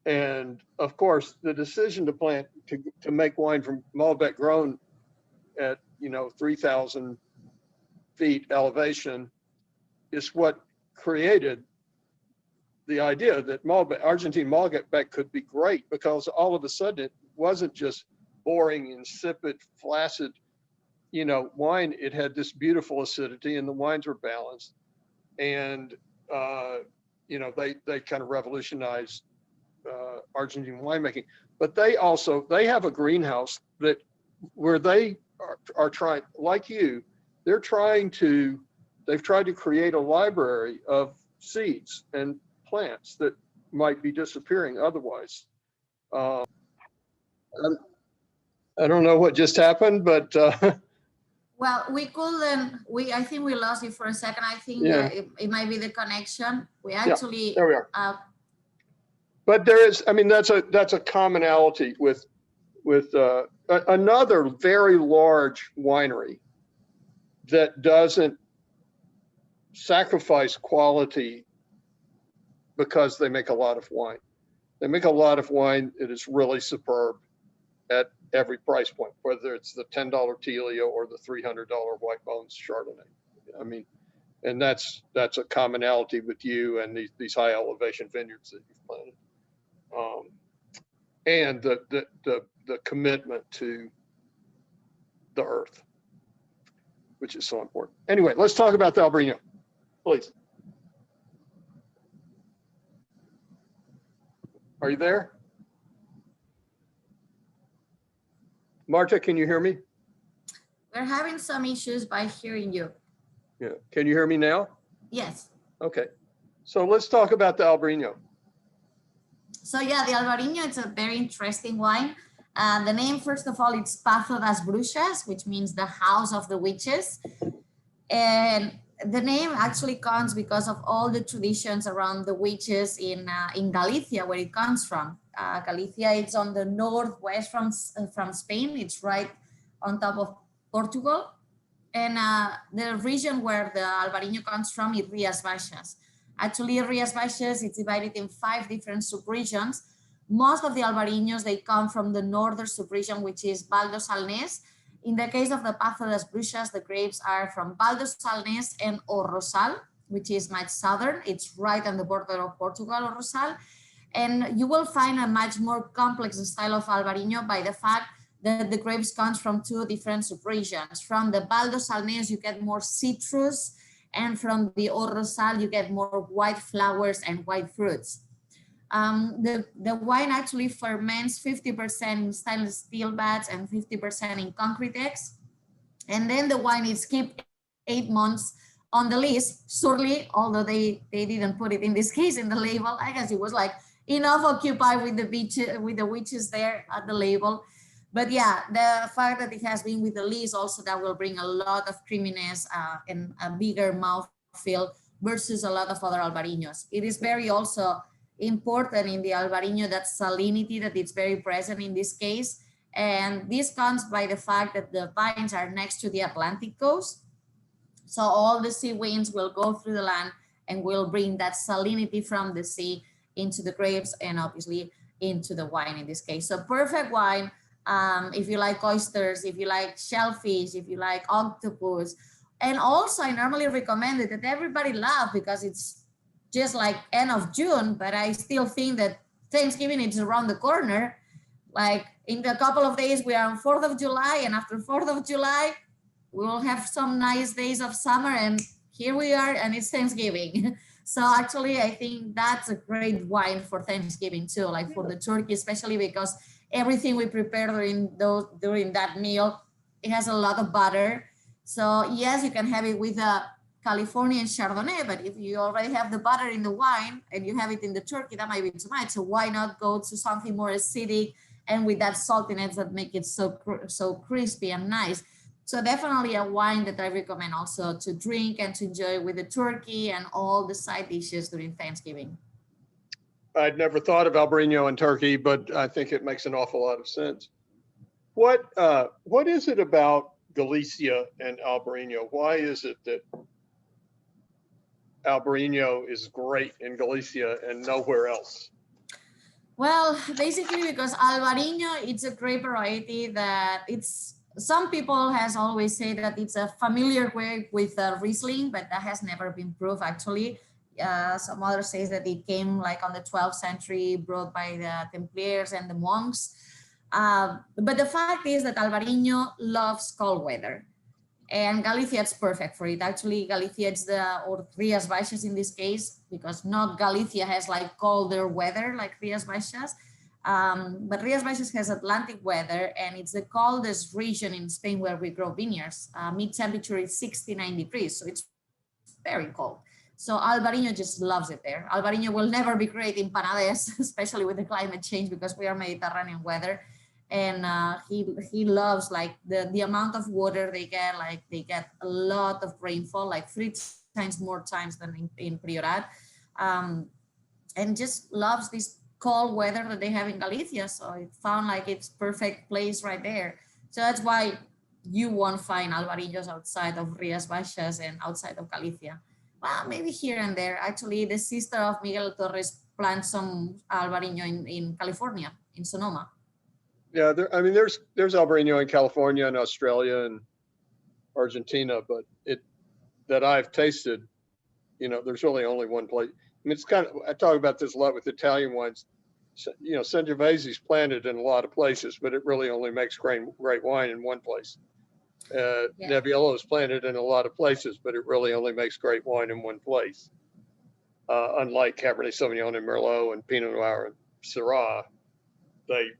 Speaker 2: And of course, the decision to plant, to make wine from Malbec grown at, 3,000 feet elevation is what created the idea that Argentine Malbec could be great, because all of a sudden it wasn't just boring, insipid, flaccid, wine. It had this beautiful acidity, and the wines were balanced. And they kind of revolutionized Argentine winemaking. But they have a greenhouse where they are trying, like you, they've tried to create a library of seeds and plants that might be disappearing otherwise. I don't know what just happened, but
Speaker 1: Well, we couldn't, I think we lost you for a second. I think
Speaker 2: yeah,
Speaker 1: it might be the connection. We
Speaker 2: yeah,
Speaker 1: actually,
Speaker 2: there we are. But there is, I mean, that's a commonality with another very large winery that doesn't sacrifice quality because they make a lot of wine. They make a lot of wine. It is really superb at every price point, whether it's the $10 Telia or the $300 White Bones Chardonnay. I mean, and that's a commonality with you and these high elevation vineyards that you've planted, and the commitment to the earth, which is so important. Anyway, let's talk about the Albarino, please. Are you there? Marta, can you hear me?
Speaker 1: we're having some issues by hearing you.
Speaker 2: Yeah. Can you hear me now?
Speaker 1: Yes.
Speaker 2: Okay. So let's talk about the Albarino.
Speaker 1: So yeah, the Albarino, it's a very interesting wine. The name, first of all, it's Pazo das Bruxas, which means the house of the witches. And the name actually comes because of all the traditions around the witches in Galicia, where it comes from. Galicia, it's on the northwest from Spain. It's right on top of Portugal. And the region where the Albarino comes from is Rías Baixas. Actually, Rías Baixas, it's divided in 5 different subregions. Most of the Albariños, they come from the northern subregion, which is Val do Salnés. In the case of the Pazo das Bruxas, the grapes are from Val do Salnés and O Rosal, which is much southern. It's right on the border of Portugal, O Rosal. And you will find a much more complex style of Albarino by the fact that the grapes comes from 2 different subregions. From the Val do Salnés, you get more citrus, and from the O Rosal, you get more white flowers and white fruits. The wine actually ferments 50% in stainless steel vats and 50% in concrete eggs. And then the wine is kept 8 months on the list, surely, although they didn't put it in this case in the label. I guess it was like enough occupied with the witches there at the label. But yeah, the fact that it has been with the list also, that will bring a lot of creaminess and a bigger mouthfeel versus a lot of other Albariños. It is very also important in the Albarino, that salinity that it's very present in this case. And this comes by the fact that the vines are next to the Atlantic coast. So all the sea winds will go through the land and will bring that salinity from the sea into the grapes and obviously into the wine in this case. So perfect wine. If you like oysters, if you like shellfish, if you like octopus. And also I normally recommend it that everybody loves, because it's just like end of June, but I still think that Thanksgiving is around the corner. Like in a couple of days, we are on 4th of July, and after 4th of July, we will have some nice days of summer, and here we are, and it's Thanksgiving. So actually, I think that's a great wine for Thanksgiving too, like for the turkey, especially because everything we prepare during that meal, it has a lot of butter. So yes, you can have it with a Californian Chardonnay, but if you already have the butter in the wine and you have it in the turkey, that might be too much. So why not go to something more acidic and with that saltiness that make it so crispy and nice. So definitely a wine that I recommend also to drink and to enjoy with the turkey and all the side dishes during Thanksgiving.
Speaker 2: I'd never thought of Albarino and turkey, but I think it makes an awful lot of sense. What is it about Galicia and Albarino? Why is it that Albarino is great in Galicia and nowhere else?
Speaker 1: Well, basically because Albarino, it's a grape variety that some people has always said that it's a familiar grape with Riesling, but that has never been proved actually. Some others say that it came like on the 12th century, brought by the Templiers and the monks. But the fact is that Albarino loves cold weather. And Galicia is perfect for it. Actually, Galicia is or Rías Baixas in this case, because not Galicia has like colder weather like Rías Baixas, but Rías Baixas has Atlantic weather, and it's the coldest region in Spain where we grow vineyards. Mid-temperature is 69 degrees, so it's very cold. So Albarino just loves it there. Albarino will never be great in Panades, especially with the climate change, because we are Mediterranean weather. and he loves like the amount of water they get. Like they get a lot of rainfall, like 3 times more times than in Priorat, um, and just loves this cold weather that they have in Galicia. So it found like it's perfect place right there. So that's why you won't find albariños outside of Rias Baixas and outside of Galicia. Well, maybe here and there. Actually, the sister of Miguel Torres plants some albariño in California, in Sonoma.
Speaker 2: Yeah, I mean, there's Albarino in California and Australia and Argentina, but that I've tasted, there's really only one place. I mean, it's kind of, I talk about this a lot with Italian wines. So, Sangiovese's planted in a lot of places, but it really only makes great wine in one place.
Speaker 1: Yeah.
Speaker 2: Nebbiolo is planted in a lot of places, but it really only makes great wine in one place. Unlike Cabernet Sauvignon and Merlot and Pinot Noir and Syrah, they,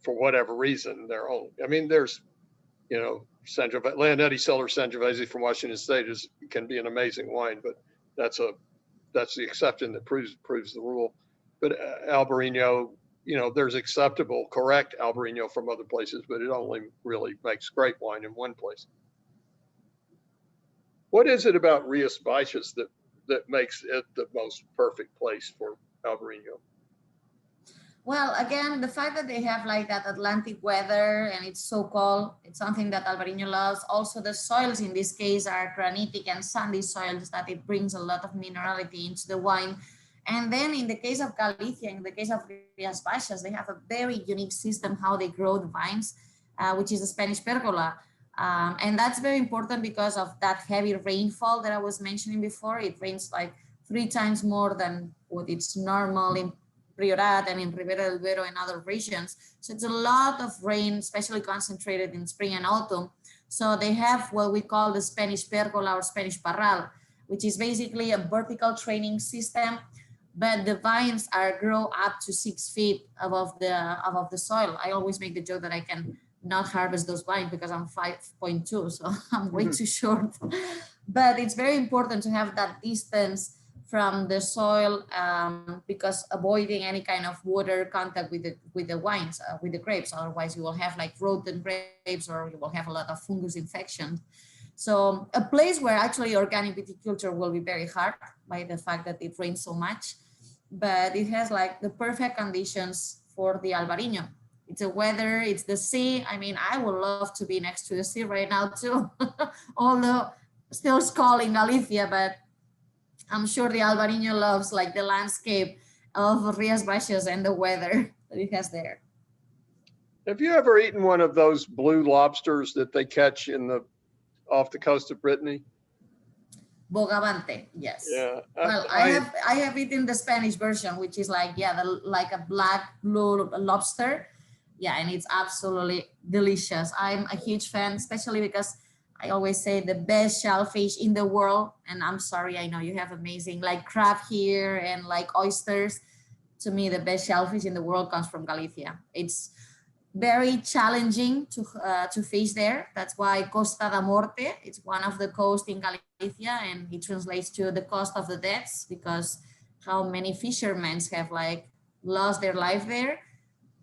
Speaker 2: for whatever reason, they're only, I mean, there's, Sangiovese, Leonetti Cellar Sangiovese from Washington State can be an amazing wine, but that's the exception that proves the rule. But Albarino, there's acceptable, correct Albarino from other places, but it only really makes great wine in one place. What is it about Rias Baixas that makes it the most perfect place for Albarino?
Speaker 1: Well, again, the fact that they have like that Atlantic weather and it's so cold, it's something that Albarino loves. Also, the soils in this case are granitic and sandy soils that it brings a lot of minerality into the wine. And then in the case of Galicia, in the case of Rias Baixas, they have a very unique system how they grow the vines, which is the Spanish pergola. And that's very important because of that heavy rainfall that I was mentioning before. It rains like 3 times more than what it's normal in Priorat and in Ribera del Duero and other regions. So it's a lot of rain, especially concentrated in spring and autumn. So they have what we call the Spanish pergola or Spanish parral, which is basically a vertical training system, but the vines grow up to 6 feet above the soil. I always make the joke that I can not harvest those vines because I'm 5.2, so I'm way too short. But it's very important to have that distance from the soil because avoiding any kind of water contact with the wines, with the grapes. Otherwise you will have like rotten grapes or you will have a lot of fungus infection. So a place where actually organic viticulture will be very hard by the fact that it rains so much, but it has like the perfect conditions for the Albarino. It's the weather, it's the sea. I mean, I would love to be next to the sea right now too, although still cold in Galicia, but I'm sure the Albarino loves like the landscape of Rias Baixas and the weather that it has there.
Speaker 2: Have you ever eaten one of those blue lobsters that they catch off the coast of Brittany?
Speaker 1: Bogavante, yes.
Speaker 2: Yeah.
Speaker 1: Well, I have eaten the Spanish version, which is like, yeah, like a black blue lobster. Yeah, and it's absolutely delicious. I'm a huge fan, especially because I always say the best shellfish in the world. And I'm sorry, I know you have amazing like crab here and like oysters. To me, the best shellfish in the world comes from Galicia. It's very challenging to fish there. That's why Costa da Morte, it's one of the coasts in Galicia, and it translates to the coast of the deaths because how many fishermen have like lost their life there.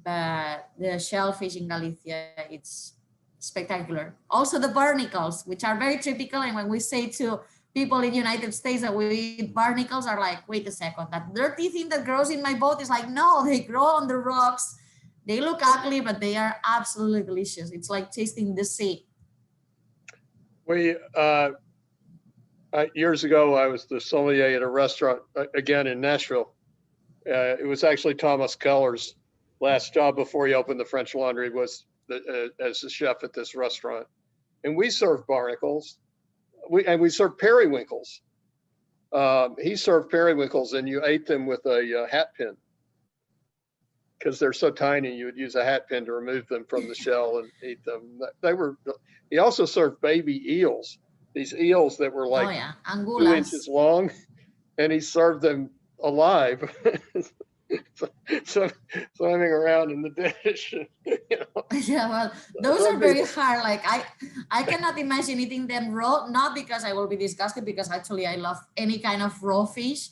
Speaker 1: But the shellfish in Galicia, it's spectacular. Also the barnacles, which are very typical. And when we say to people in the United States that we eat barnacles, are like, wait a second, that dirty thing that grows in my boat is like, no, they grow on the rocks. They look ugly, but they are absolutely delicious. It's like tasting the sea.
Speaker 2: Years ago, I was the sommelier at a restaurant, again in Nashville. It was actually Thomas Keller's last job before he opened the French Laundry was as a chef at this restaurant. And we served barnacles. We served periwinkles. He served periwinkles and you ate them with a hat pin. Because they're so tiny, you would use a hat pin to remove them from the shell and eat them. He also served baby eels, these eels that were like 2 inches long, and he served them alive. So swimming around in the dish.
Speaker 1: Yeah, well, those are very hard. Like I cannot imagine eating them raw, not because I will be disgusted, because actually I love any kind of raw fish,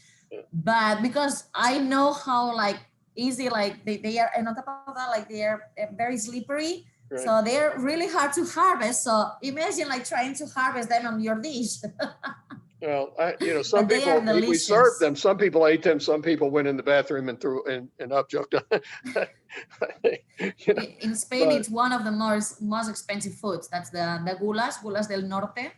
Speaker 1: but because I know how like easy, like they are, and on top of that, like they are very slippery.
Speaker 2: Right.
Speaker 1: So they're really hard to harvest. So imagine like trying to harvest them on your dish.
Speaker 2: Well, some
Speaker 1: But they are
Speaker 2: people, we served
Speaker 1: delicious.
Speaker 2: them. Some people ate them. Some people went in the bathroom and threw and upjoked.
Speaker 1: In Spain,
Speaker 2: but
Speaker 1: it's one of the most expensive foods. That's the gulas del norte,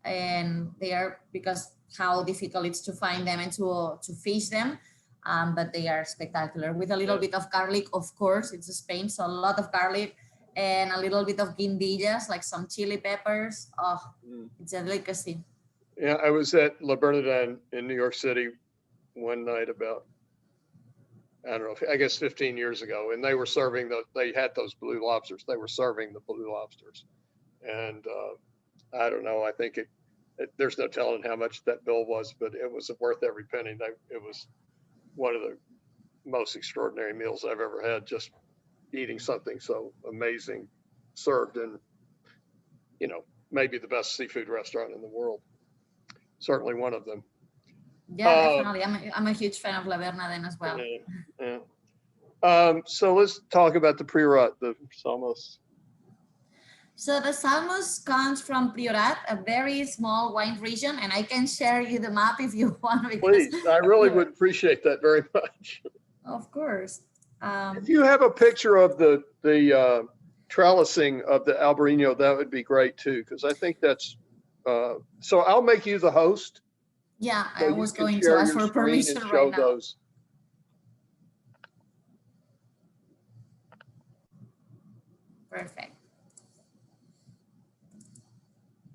Speaker 1: and they are, because how difficult it's to find them and to fish them. But they are spectacular with a little bit of garlic. Of course, it's Spain, so a lot of garlic and a little bit of guindillas, like some chili peppers. Oh, it's a delicacy.
Speaker 2: yeah, I was at La Bernardin in New York City one night about, I don't know, I guess 15 years ago, and they were serving they had those blue lobsters. They were serving the blue lobsters. And I don't know, I think there's no telling how much that bill was, but it was worth every penny. It was one of the most extraordinary meals I've ever had, just eating something so amazing served in, maybe the best seafood restaurant in the world. Certainly one of them.
Speaker 1: Yeah, definitely. I'm a huge fan of La Bernardin as well.
Speaker 2: Yeah. So let's talk about the Priorat, the Salmos.
Speaker 1: So the Salmos comes from Priorat, a very small wine region, and I can share you the map if you want.
Speaker 2: Please, I really would appreciate that very much.
Speaker 1: Of course.
Speaker 2: If you have a picture of the trellising of the Albarino, that would be great too, because I think that's, so I'll make you the host.
Speaker 1: Yeah,
Speaker 2: so
Speaker 1: I was going to ask for permission right now.
Speaker 2: Those.
Speaker 1: Perfect.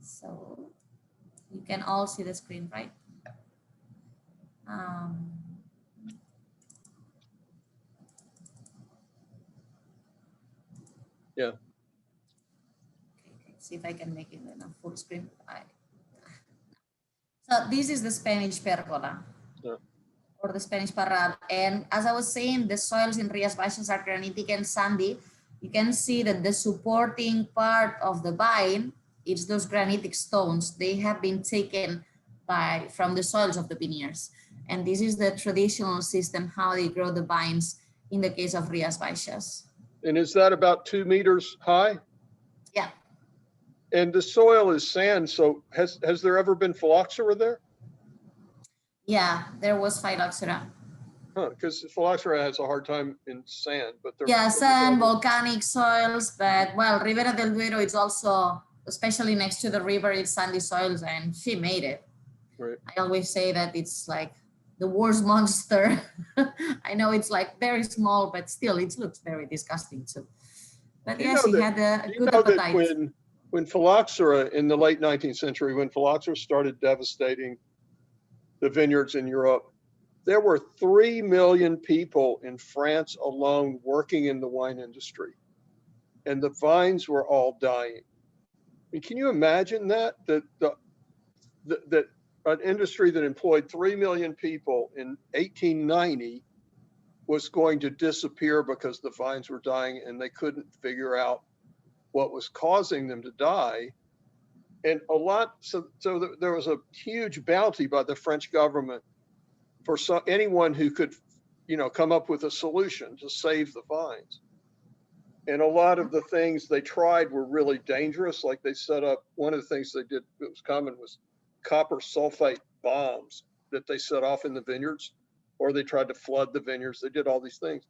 Speaker 1: So you can all see the screen, right?
Speaker 2: Yeah.
Speaker 1: Okay, see if I can make it in a full screen. So this is the Spanish pergola, or the Spanish parral. And as I was saying, the soils in Rías Baixas are granitic and sandy. You can see that the supporting part of the vine, it's those granitic stones. They have been taken from the soils of the vineyards. And this is the traditional system, how they grow the vines in the case of Rías Baixas.
Speaker 2: And is that about 2 meters high?
Speaker 1: Yeah.
Speaker 2: And the soil is sand. So has there ever been phylloxera there?
Speaker 1: Yeah, there was phylloxera.
Speaker 2: Because phylloxera has a hard time in sand, but
Speaker 1: sand, volcanic soils, but well, Ribera del Duero is also, especially next to the river, it's sandy soils, and she made it.
Speaker 2: Right.
Speaker 1: I always say that it's like the worst monster. I know it's like very small, but still it looks very disgusting too. But yeah, she had a good appetite.
Speaker 2: That when phylloxera in the late 19th century, when phylloxera started devastating the vineyards in Europe, there were 3 million people in France alone working in the wine industry, and the vines were all dying. I mean, can you imagine that an industry that employed 3 million people in 1890 was going to disappear because the vines were dying and they couldn't figure out what was causing them to die? And so there was a huge bounty by the French government for anyone who could, come up with a solution to save the vines. And a lot of the things they tried were really dangerous. Like they set up, one of the things they did that was common was copper sulfate bombs that they set off in the vineyards, or they tried to flood the vineyards. They did all these things,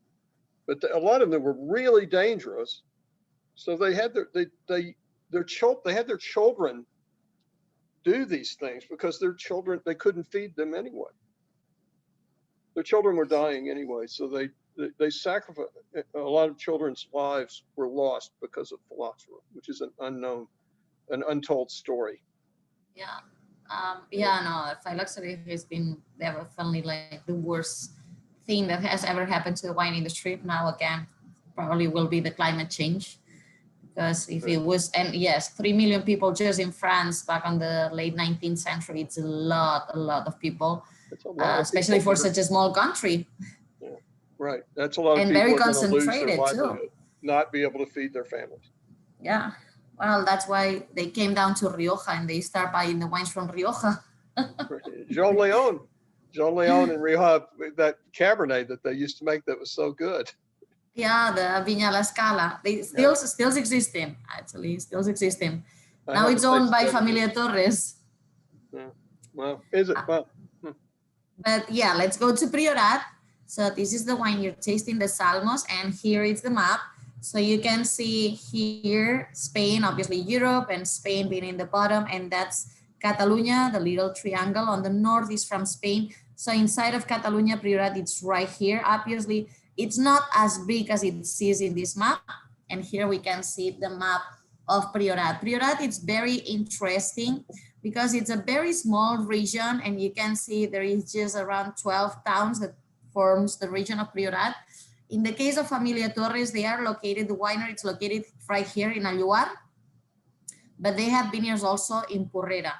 Speaker 2: but a lot of them were really dangerous. So they had their children do these things because they couldn't feed them anyway. Their children were dying anyway, so they sacrificed. A lot of children's lives were lost because of phylloxera, which is an untold story.
Speaker 1: Yeah. No, phylloxera has been definitely like the worst thing that has ever happened to the wine industry. Now again, probably will be the climate change, because if it was, and yes, 3 million people just in France back on the late 19th century, it's a lot of people, especially for such a small country.
Speaker 2: Yeah, right. That's a lot of
Speaker 1: and
Speaker 2: people
Speaker 1: very
Speaker 2: are going to lose their livelihood,
Speaker 1: too.
Speaker 2: Not be able to feed their families.
Speaker 1: Yeah. Well, that's why they came down to Rioja and they start buying the wines from Rioja.
Speaker 2: Jean Leon. John Leon and Rioja, that Cabernet that they used to make that was so good.
Speaker 1: Yeah, the Viña La Scala. They still existing, actually, still existing.
Speaker 2: I
Speaker 1: Now it's
Speaker 2: haven't
Speaker 1: owned by
Speaker 2: tasted that
Speaker 1: Familia
Speaker 2: yet.
Speaker 1: Torres.
Speaker 2: Yeah. Well, is it? Well,
Speaker 1: But yeah, let's go to Priorat. So this is the wine you're tasting, the Salmos, and here is the map. So you can see here, Spain, obviously Europe, and Spain being in the bottom, and that's Catalonia, the little triangle on the north is from Spain. So inside of Catalonia, Priorat, it's right here. Obviously, it's not as big as it sees in this map. And here we can see the map of Priorat. Priorat is very interesting because it's a very small region, and you can see there is just around 12 towns that forms the region of Priorat. In the case of Familia Torres, they are located, the winery is located right here in Alluar, but they have vineyards also in Porrera.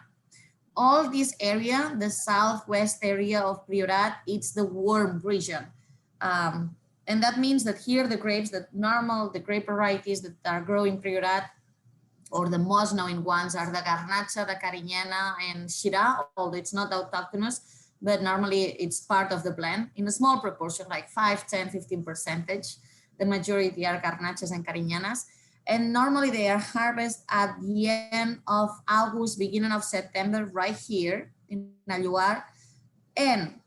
Speaker 1: All this area, the southwest area of Priorat, it's the warm region. And that means that here the grapes that the grape varieties that are growing in Priorat, or the most known ones, are the Garnacha, the Cariñena, and Shiraz, although it's not autochthonous, but normally it's part of the blend in a small proportion, like 5, 10, 15%. The majority are Garnachas and Cariñenas. And normally they are harvested at the end of August, beginning of September, right here in Alluar. And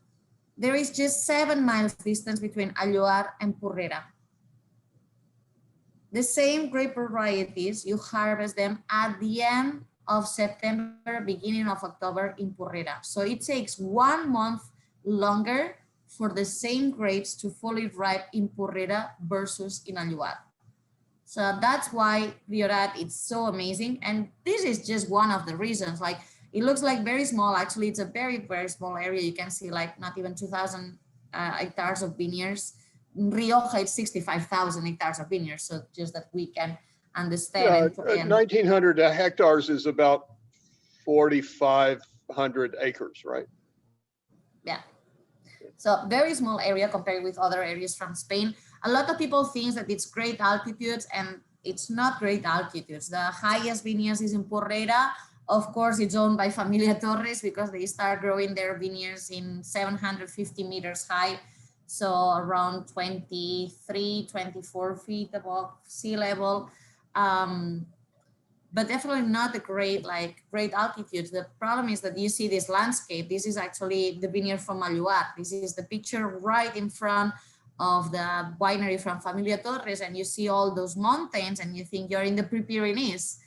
Speaker 1: there is just 7 miles distance between Alluar and Porrera. The same grape varieties, you harvest them at the end of September, beginning of October in Porrera. So it takes 1 month longer for the same grapes to fully ripe in Porrera versus in Alluar. So that's why Priorat is so amazing. And this is just one of the reasons. Like, it looks like very small. Actually, it's a very, very small area. You can see like not even 2,000 hectares of vineyards. In Rioja, it's 65,000 hectares of vineyards. So just that we can understand.
Speaker 2: yeah, 1,900 hectares is about 4,500 acres, right?
Speaker 1: Yeah. So very small area compared with other areas from Spain. A lot of people think that it's great altitudes, and it's not great altitudes. The highest vineyards is in Porrera. Of course, it's owned by Familia Torres because they start growing their vineyards in 750 meters high. So around 23, 24 feet above sea level. But definitely not a great altitude. The problem is that you see this landscape. This is actually the vineyard from Alluar. This is the picture right in front of the winery from Familia Torres, and you see all those mountains and you think you're in the Pre-Pyrenees,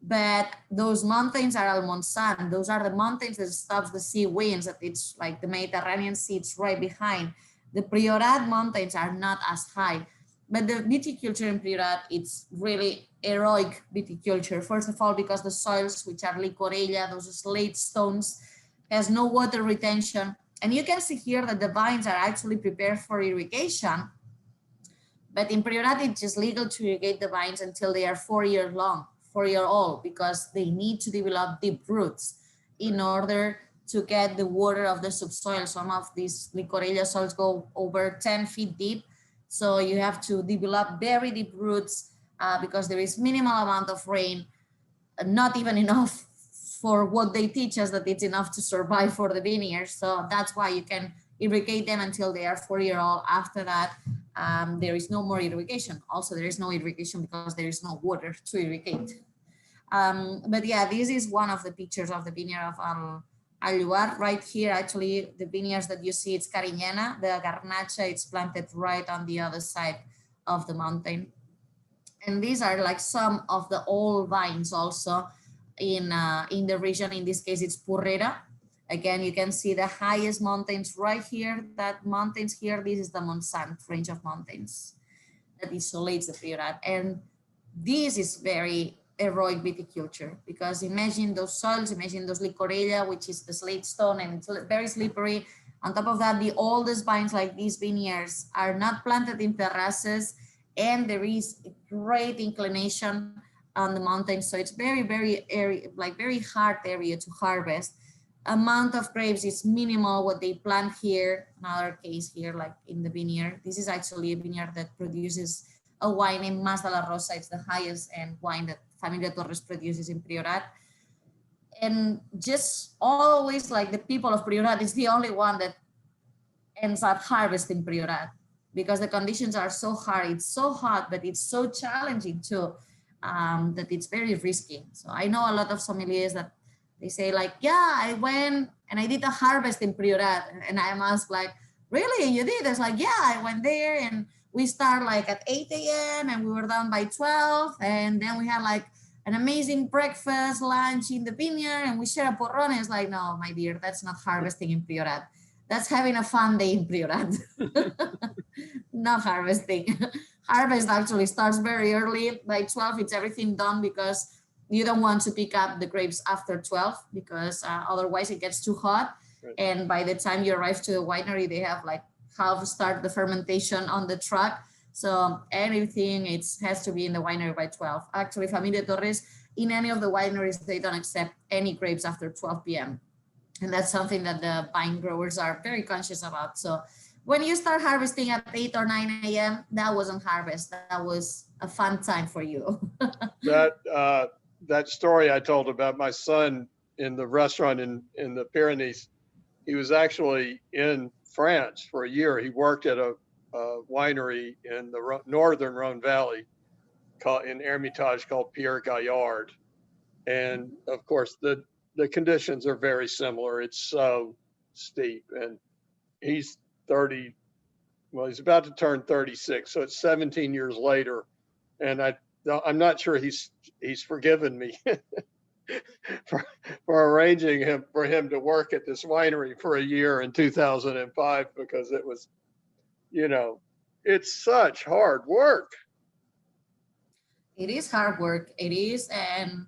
Speaker 1: but those mountains are Almonsan. Those are the mountains that stops the sea winds, that it's like the Mediterranean Sea, it's right behind. The Priorat mountains are not as high, but the viticulture in Priorat, it's really heroic viticulture. First of all, because the soils, which are licorella, those slate stones, has no water retention. And you can see here that the vines are actually prepared for irrigation. But in Priorat, it's just legal to irrigate the vines until they are 4-year-old, because they need to develop deep roots in order to get the water of the subsoil. Some of these licorella soils go over 10 feet deep. So you have to develop very deep roots because there is minimal amount of rain, not even enough for what they teach us that it's enough to survive for the vineyards. So that's why you can irrigate them until they are 4-year-old. After that, there is no more irrigation. Also, there is no irrigation because there is no water to irrigate. But yeah, this is one of the pictures of the vineyard of Alluar. Right here, actually, the vineyards that you see, it's Cariñena. The Garnacha, it's planted right on the other side of the mountain. And these are like some of the old vines also in the region. In this case, it's Porrera. Again, you can see the highest mountains right here. That mountains here, this is the Montsant range of mountains that isolates the Priorat. And this is very heroic viticulture, because imagine those soils, imagine those licorella, which is the slate stone, and it's very slippery. On top of that, the oldest vines like these vineyards are not planted in terraces, and there is a great inclination on the mountain. So it's very, very very hard area to harvest. Amount of grapes is minimal what they plant here. Another case here, like in the vineyard. This is actually a vineyard that produces a wine named Mas de la Rosa. It's the highest end wine that Familia Torres produces in Priorat. And just always, like, the people of Priorat is the only one that ends up harvesting Priorat because the conditions are so hard. It's so hot, but it's so challenging too, that it's very risky. So I know a lot of sommeliers that they say like, yeah, I went and I did a harvest in Priorat. And I'm asked like, really, you did? It's like, yeah, I went there and we start like at 8 a.m. and we were done by 12. And then we had like an amazing breakfast, lunch in the vineyard, and we share a porron. It's like, no, my dear, that's not harvesting in Priorat. That's having a fun day in Priorat. Not harvesting. Harvest actually starts very early. By 12, it's everything done because you don't want to pick up the grapes after 12 because otherwise it gets too hot.
Speaker 2: Right.
Speaker 1: And by the time you arrive to the winery, they have like half start the fermentation on the truck. So everything has to be in the winery by 12. Actually, Familia Torres, in any of the wineries, they don't accept any grapes after 12 p.m. And that's something that the vine growers are very conscious about. So when you start harvesting at 8 or 9 a.m., that wasn't harvest. That was a fun time for you.
Speaker 2: That story I told about my son in the restaurant in the Pyrenees, he was actually in France for a year. He worked at a winery in the northern Rhone Valley in Hermitage called Pierre Gaillard. And of course, the conditions are very similar. It's so steep. And he's 30, well, he's about to turn 36. So it's 17 years later. And I'm not sure he's forgiven me for arranging for him to work at this winery for a year in 2005, because it was, it's such hard work.
Speaker 1: It is hard work. It is, and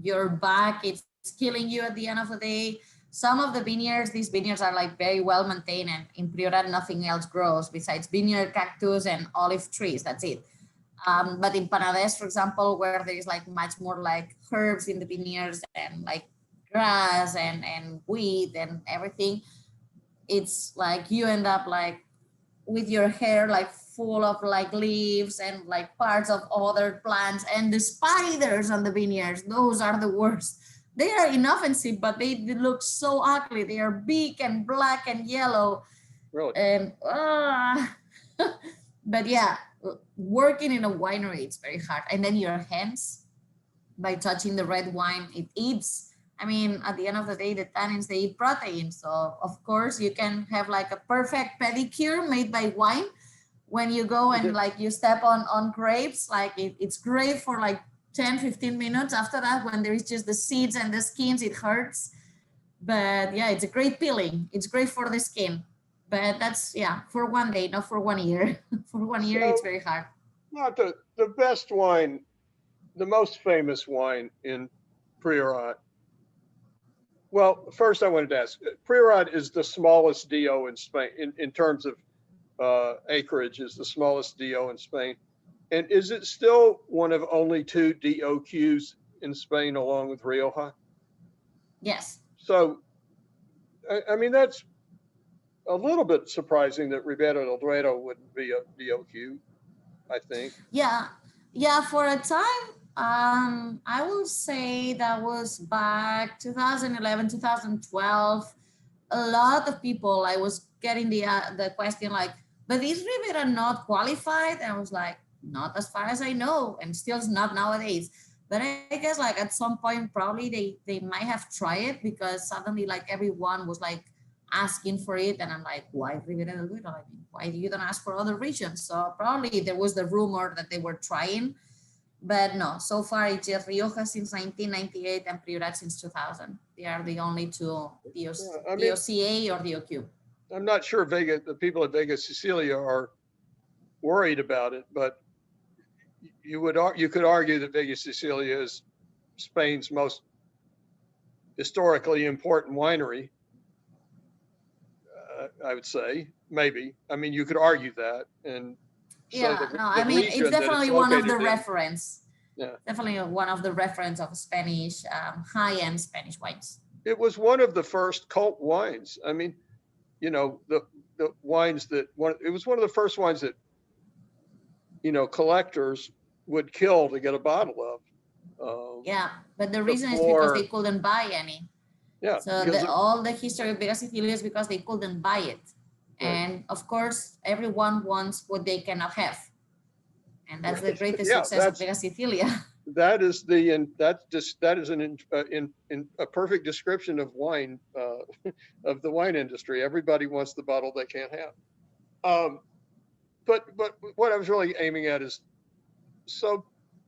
Speaker 1: your back, it's killing you at the end of the day. Some of the vineyards, these vineyards are like very well maintained, and in Priorat nothing else grows besides vineyard cactus and olive trees. That's it. But in Penedès, for example, where there is like much more like herbs in the vineyards and like grass and wheat and everything, it's like you end up like with your hair like full of like leaves and like parts of other plants, and the spiders on the vineyards, those are the worst. They are inoffensive, but they look so ugly. They are big and black and yellow.
Speaker 2: Really?
Speaker 1: And but yeah, working in a winery, it's very hard. And then your hands, by touching the red wine, it eats. I mean, at the end of the day, the tannins, they eat protein. So of course you can have like a perfect pedicure made by wine when you go and like you step on grapes. Like it's great for like 10-15 minutes. After that, when there is just the seeds and the skins, it hurts. But yeah, it's a great peeling. It's great for the skin. But that's, yeah, for one day, not for 1 year. For 1 year, it's very hard.
Speaker 2: Not the best wine, the most famous wine in Priorat. Well, first I wanted to ask, Priorat is the smallest DO in Spain in terms of acreage, is the smallest DO in Spain. And is it still one of only 2 DOQs in Spain along with Rioja?
Speaker 1: Yes.
Speaker 2: So, I mean, that's a little bit surprising that Ribera del Duero wouldn't be a DOQ, I think.
Speaker 1: Yeah. For a time, I will say that was back 2011, 2012. A lot of people, I was getting the question like, but is Ribera not qualified? And I was like, not as far as I know, and still not nowadays. But I guess like at some point, probably they might have tried it, because suddenly like everyone was like asking for it. And I'm like, why Ribera del Duero? I mean, why you don't ask for other regions? So probably there was the rumor that they were trying, but no, so far it's just Rioja since 1998 and Priorat since 2000. They are the only 2 DOCA or DOQ.
Speaker 2: I'm not sure the people at Vega Sicilia are worried about it, but you could argue that Vega Sicilia is Spain's most historically important winery. I would say, maybe. I mean, you could argue that, and
Speaker 1: I mean, it's definitely one of the reference.
Speaker 2: Yeah,
Speaker 1: definitely one of the reference of Spanish high-end Spanish wines.
Speaker 2: It was one of the first cult wines. I mean, the wines it was one of the first wines that collectors would kill to get a bottle of.
Speaker 1: Yeah, but the reason is because they couldn't buy any.
Speaker 2: Yeah.
Speaker 1: So all the history of Vega Sicilia is because they couldn't buy it.
Speaker 2: Right.
Speaker 1: And of course, everyone wants what they cannot have. And that's the greatest
Speaker 2: Yeah,
Speaker 1: success of Legasithilia.
Speaker 2: that is the, and that's just, that is in a perfect description of wine, of the wine industry. Everybody wants the bottle they can't have. But what I was really aiming at is, so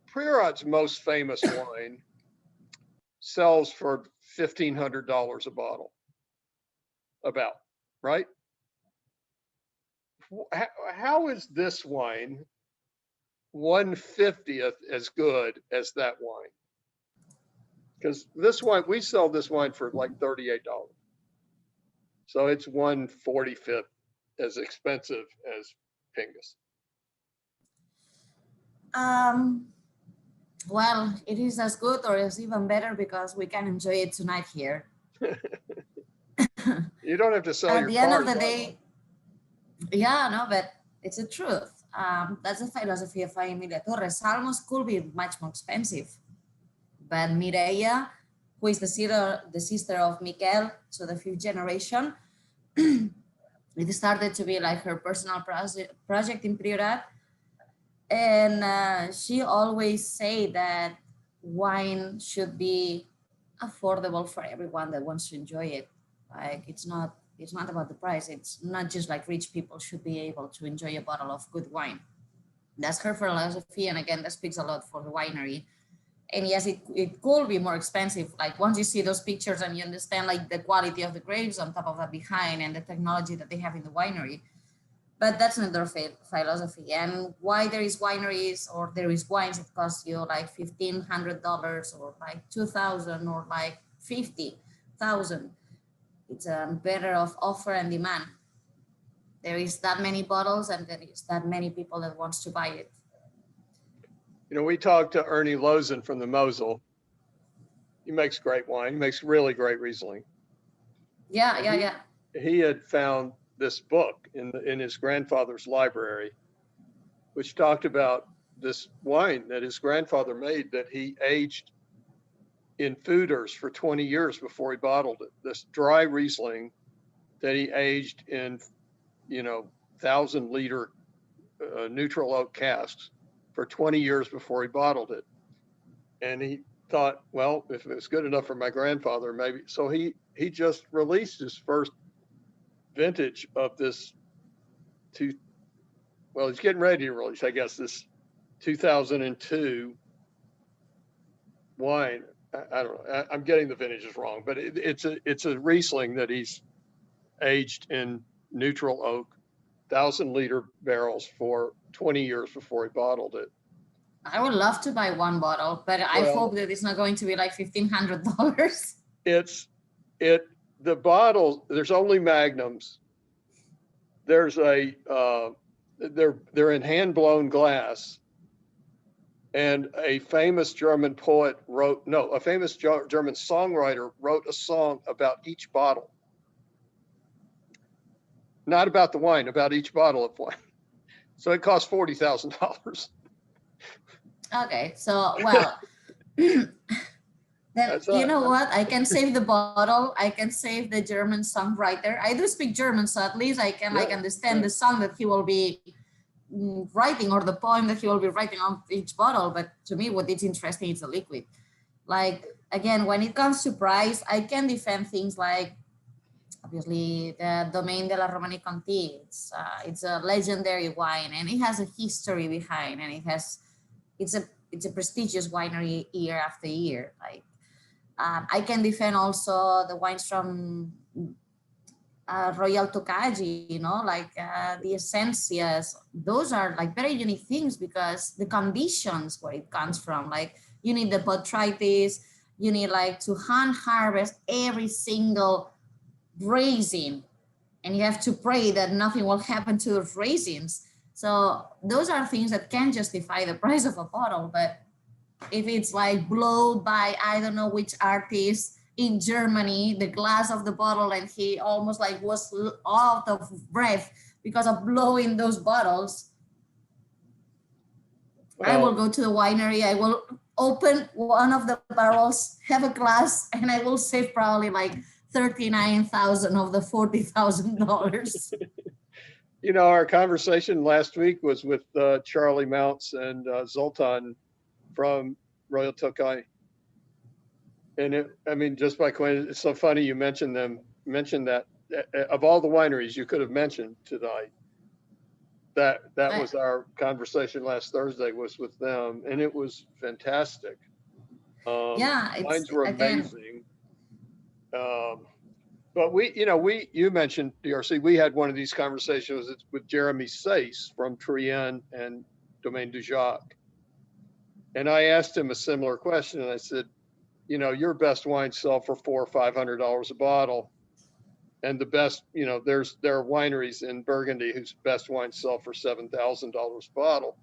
Speaker 2: Priorat's most famous wine sells for $1,500 a bottle, about, right? How is this wine 1/50th as good as that wine? Because this wine, we sell this wine for like $38. So it's 1/45th as expensive as Pingus.
Speaker 1: Well, it is as good or it's even better because we can enjoy it tonight here.
Speaker 2: You don't have to sell
Speaker 1: At
Speaker 2: your
Speaker 1: the end
Speaker 2: car
Speaker 1: of the
Speaker 2: to buy
Speaker 1: day, yeah, no, but it's the truth. That's the philosophy of Familia Torres. Almost could be much more expensive. But Mireia, who is the sister of Miquel, so the fifth generation, it started to be like her personal project in Priorat. And she always say that wine should be affordable for everyone that wants to enjoy it. Like it's not about the price. It's not just like rich people should be able to enjoy a bottle of good wine. That's her philosophy, and again, that speaks a lot for the winery. And yes, it could be more expensive. Like once you see those pictures and you understand like the quality of the grapes on top of that behind and the technology that they have in the winery. But that's not their philosophy. And why there is wineries or there is wines that cost you like $1,500 or like 2,000 or like 50,000. It's a better of offer and demand. There is that many bottles and there is that many people that wants to buy it.
Speaker 2: You know, we talked to Ernie Lozen from the Mosel. He makes great wine. He makes really great Riesling.
Speaker 1: Yeah,
Speaker 2: And
Speaker 1: yeah, yeah.
Speaker 2: He had found this book in his grandfather's library, which talked about this wine that his grandfather made that he aged in foeders for 20 years before he bottled it. This dry Riesling that he aged in, 1,000-liter neutral oak casks for 20 years before he bottled it. And he thought, well, if it's good enough for my grandfather, maybe. So he just released his first vintage of this he's getting ready to release, I guess, this 2002 wine. I don't know. I'm getting the vintages wrong, but it's a Riesling that he's aged in neutral oak, 1,000-liter barrels for 20 years before he bottled it.
Speaker 1: I would love to buy one bottle, but I hope that it's not going to be like $1,500.
Speaker 2: The bottle, there's only magnums. There's they're in hand-blown glass. And a famous German poet a famous German songwriter wrote a song about each bottle. Not about the wine, about each bottle of wine. So it costs $40,000.
Speaker 1: Okay, so well, then you know what? I can save the bottle. I can save the German songwriter. I do speak German, so at least I can understand the song that he will be writing or the poem that he will be writing on each bottle. But to me, what is interesting is the liquid. Like again, when it comes to price, I can defend things like obviously the Domaine de la Romanée Conti. It's a legendary wine and it has a history behind, and it's a prestigious winery year after year. Like I can defend also the wines from Royal Tokaji, like the Essencias. Those are like very unique things because the conditions where it comes from, like you need the botrytis, you need like to hand harvest every single raisin, and you have to pray that nothing will happen to those raisins. So those are things that can justify the price of a bottle. But if it's like blown by I don't know which artist in Germany, the glass of the bottle, and he almost like was out of breath because of blowing those bottles, I will go to the winery, I will open one of the barrels, have a glass, and I will save probably like $39,000 of the $40,000.
Speaker 2: You know, our conversation last week was with Charlie Mounts and Zoltan from Royal Tokaj. And I mean, just by coincidence, it's so funny you mentioned them, mentioned that of all the wineries you could have mentioned tonight, that
Speaker 1: I,
Speaker 2: was our conversation last Thursday was with them, and it was fantastic.
Speaker 1: yeah, it's
Speaker 2: Wines were
Speaker 1: again,
Speaker 2: amazing. Um, but you mentioned DRC. We had one of these conversations with Jeremy Sace from Trienne and Domaine du Jacques. And I asked him a similar question. And I said, your best wines sell for $400 or $500 a bottle. And the best, there are wineries in Burgundy whose best wines sell for $7,000 a bottle.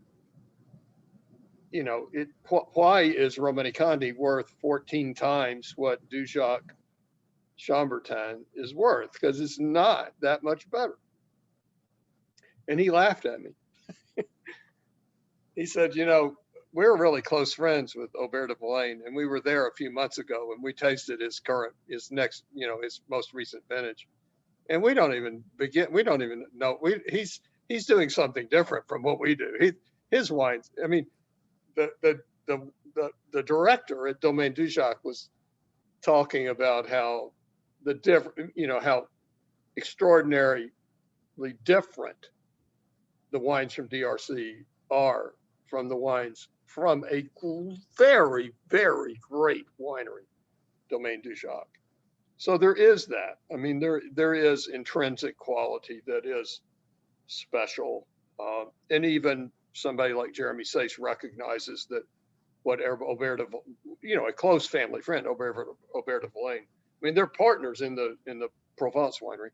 Speaker 2: Why is Romanée-Conti worth 14 times what Dujac Chambertin is worth? Because it's not that much better. And he laughed at me. He said, we're really close friends with Aubert de Villaine, and we were there a few months ago, and we tasted his most recent vintage. And we don't even know. He's doing something different from what we do. His wines, I mean, the director at Domaine du Jacques was talking about how how extraordinarily different the wines from DRC are from the wines from a very, very great winery, Domaine du Jacques. So there is that. I mean, there is intrinsic quality that is special, and even somebody like Jeremy Sace recognizes that what Aubert de, a close family friend, Aubert de Villaine. I mean, they're partners in the Provence winery.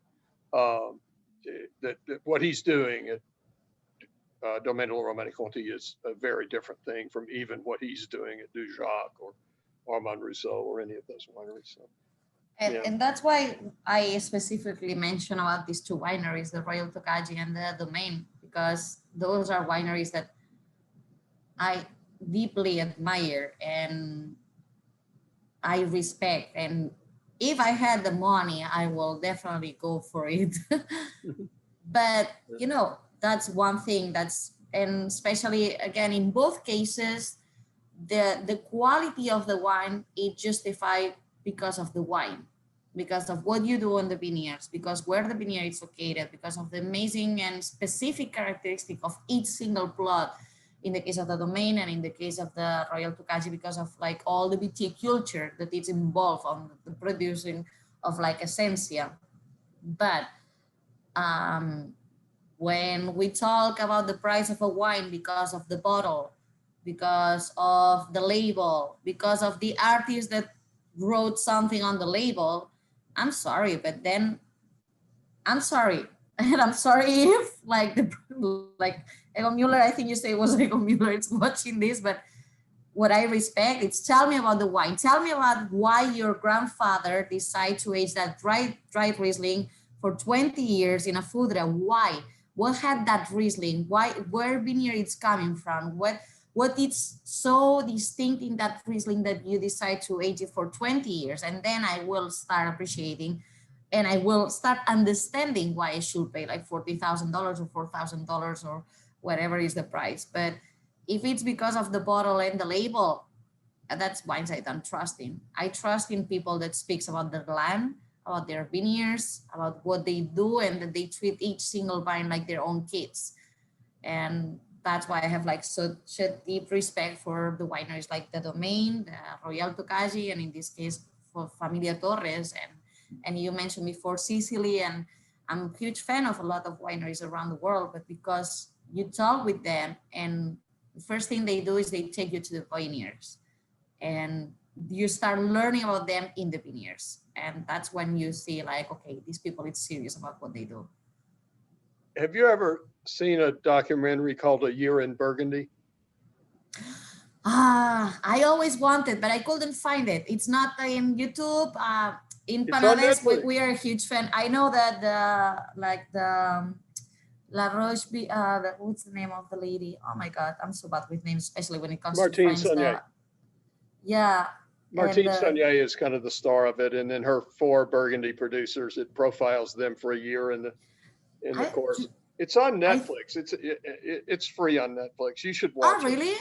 Speaker 2: That what he's doing at Domaine de la Romanée-Conti is a very different thing from even what he's doing at Dujac or Armand Rousseau or any of those wineries. So,
Speaker 1: and,
Speaker 2: yeah.
Speaker 1: and that's why I specifically mention about these two wineries, the Royal Tokaj and the Domaine, because those are wineries that I deeply admire and I respect. And if I had the money, I will definitely go for it. But that's one thing and especially again in both cases, the quality of the wine is justified because of the wine, because of what you do on the vineyards, because where the vineyard is located, because of the amazing and specific characteristic of each single plot. In the case of the Domaine and in the case of the Royal Tokaj, because of like all the viticulture that is involved on the producing of like essentia. But when we talk about the price of a wine because of the bottle, because of the label, because of the artist that wrote something on the label, I'm sorry, but then I'm sorry. And I'm sorry if like Egon Mueller, I think you say it was Egon Mueller, it's watching this, but what I respect is tell me about the wine. Tell me about why your grandfather decided to age that dry Riesling for 20 years in a Fudra. Why? What had that Riesling? Why? Where vineyard it's coming from? What is so distinct in that Riesling that you decide to age it for 20 years? And then I will start appreciating and I will start understanding why I should pay like $40,000 or $4,000 or whatever is the price. But if it's because of the bottle and the label, that's wines I don't trust in. I trust in people that speaks about their land, about their vineyards, about what they do, and that they treat each single vine like their own kids. And that's why I have like such a deep respect for the wineries like the Domaine, the Royal Tokaj, and in this case for Familia Torres. And you mentioned before Sicily, and I'm a huge fan of a lot of wineries around the world, but because you talk with them and the first thing they do is they take you to the vineyards and you start learning about them in the vineyards. And that's when you see like, okay, these people, it's serious about what they do.
Speaker 2: Have you ever seen a documentary called A Year in Burgundy?
Speaker 1: I always wanted, but I couldn't find it. It's not in YouTube. In
Speaker 2: It's on
Speaker 1: Panades,
Speaker 2: Netflix.
Speaker 1: we are a huge fan. I know that La Roche, what's the name of the lady? Oh my God, I'm so bad with names, especially when it comes to
Speaker 2: Martine
Speaker 1: French.
Speaker 2: Saunier.
Speaker 1: Yeah.
Speaker 2: Martine Saunier is kind of the star of it, and then her 4 Burgundy producers. It profiles them for a year in the course. It's on
Speaker 1: I
Speaker 2: Netflix. It's free on Netflix. You should
Speaker 1: Oh,
Speaker 2: watch it.
Speaker 1: really?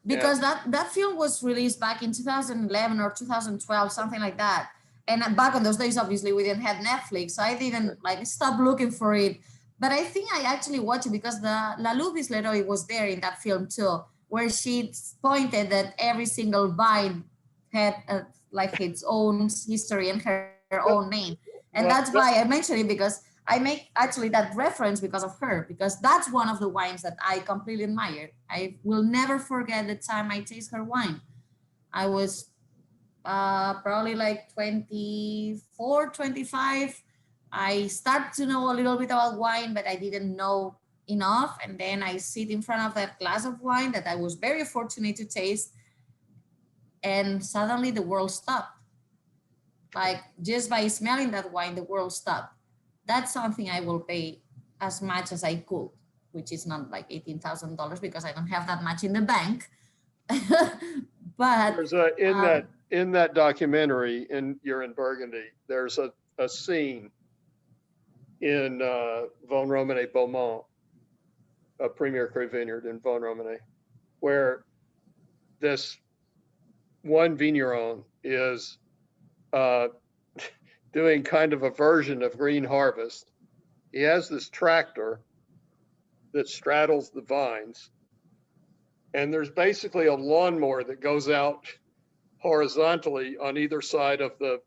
Speaker 2: Yeah.
Speaker 1: Because that film was released back in 2011 or 2012, something like that. And back on those days, obviously, we didn't have Netflix, so I didn't like stop looking for it. But I think I actually watched it because the La Lubis Leroy was there in that film too, where she pointed that every single vine had like its own history and her own name. And that's
Speaker 2: Well,
Speaker 1: why I mentioned it, because I make actually that reference because of her, because that's one of the wines that I completely admire. I will never forget the time I taste her wine. I was probably like 24, 25. I start to know a little bit about wine, but I didn't know enough. And then I sit in front of that glass of wine that I was very fortunate to taste, and suddenly the world stopped. Like just by smelling that wine, the world stopped. That's something I will pay as much as I could, which is not like $18,000 because I don't have that much in the bank. But
Speaker 2: there's a
Speaker 1: um,
Speaker 2: in that documentary, you're in Burgundy. There's a scene in Von Romane Beaumont, a Premier Cru vineyard in Von Romane, where this one vigneron is uh, doing kind of a version of green harvest. He has this tractor that straddles the vines, and there's basically a lawnmower that goes out horizontally on either side of the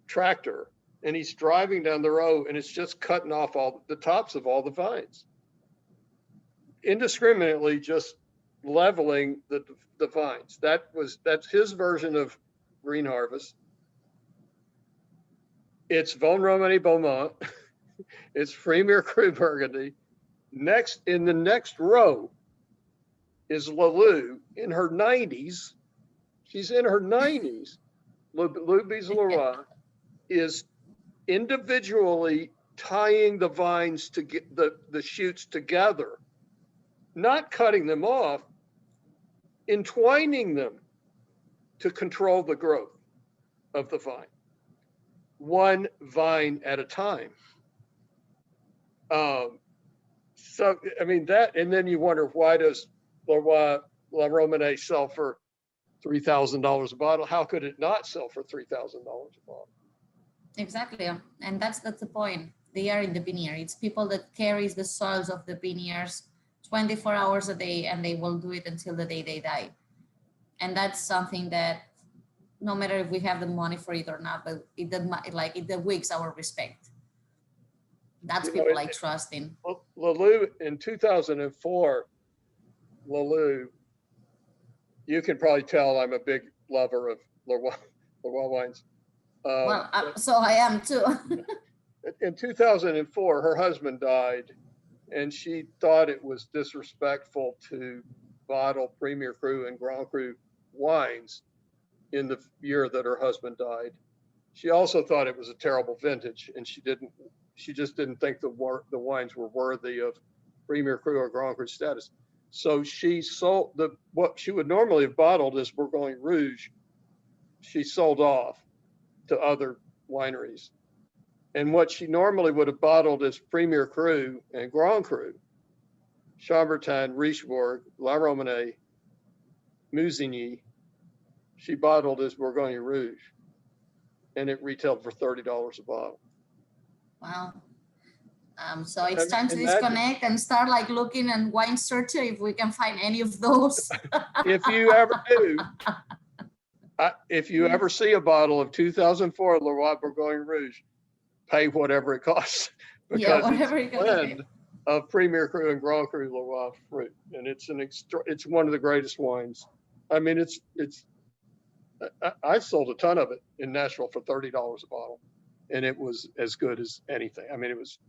Speaker 2: tractor, and he's driving down the road, and it's just cutting off all the tops of all the vines indiscriminately, just leveling the vines. That's his version of green harvest. It's Von Romane Beaumont. It's Premier Cru Burgundy. Next in the next row is Lalou in her 90s. She's in her 90s. Lubis Leroy is individually tying the vines to get the shoots together, not cutting them off, entwining them to control the growth of the vine, one vine at a time. So, I mean, that, and then you wonder, why does La Romane sell for $3,000 a bottle? How could it not sell for $3,000 a bottle?
Speaker 1: exactly, and that's the point. They are in the vineyard. It's people that carries the soils of the vineyards 24 hours a day, and they will do it until the day they die. And that's something that no matter if we have the money for it or not, but it doesn't like it wakes our respect. That's people I trust in.
Speaker 2: Lalou in 2004, Lalou, you can probably tell I'm a big lover of Leroy wines.
Speaker 1: Well, so I am too.
Speaker 2: In 2004, her husband died, and she thought it was disrespectful to bottle Premier Cru and Grand Cru wines in the year that her husband died. She also thought it was a terrible vintage, and she just didn't think the wines were worthy of Premier Cru or Grand Cru status. So she sold what she would normally have bottled as Bourgogne Rouge. She sold off to other wineries, and what she normally would have bottled as Premier Cru and Grand Cru, Chambertin, Richebourg, La Romane, Musigny, she bottled as Bourgogne Rouge, and it retailed for $30 a bottle.
Speaker 1: Wow. So it's time to disconnect and start like looking and wine searcher if we can find any of those.
Speaker 2: If you ever do, if you ever see a bottle of 2004 Leroy Bourgogne Rouge, pay whatever it costs, because whatever it's a blend of Premier Cru and Grand Cru Leroy fruit, and it's one of the greatest wines. I mean, I've sold a ton of it in Nashville for $30 a bottle, and it was as good as anything. I mean, it was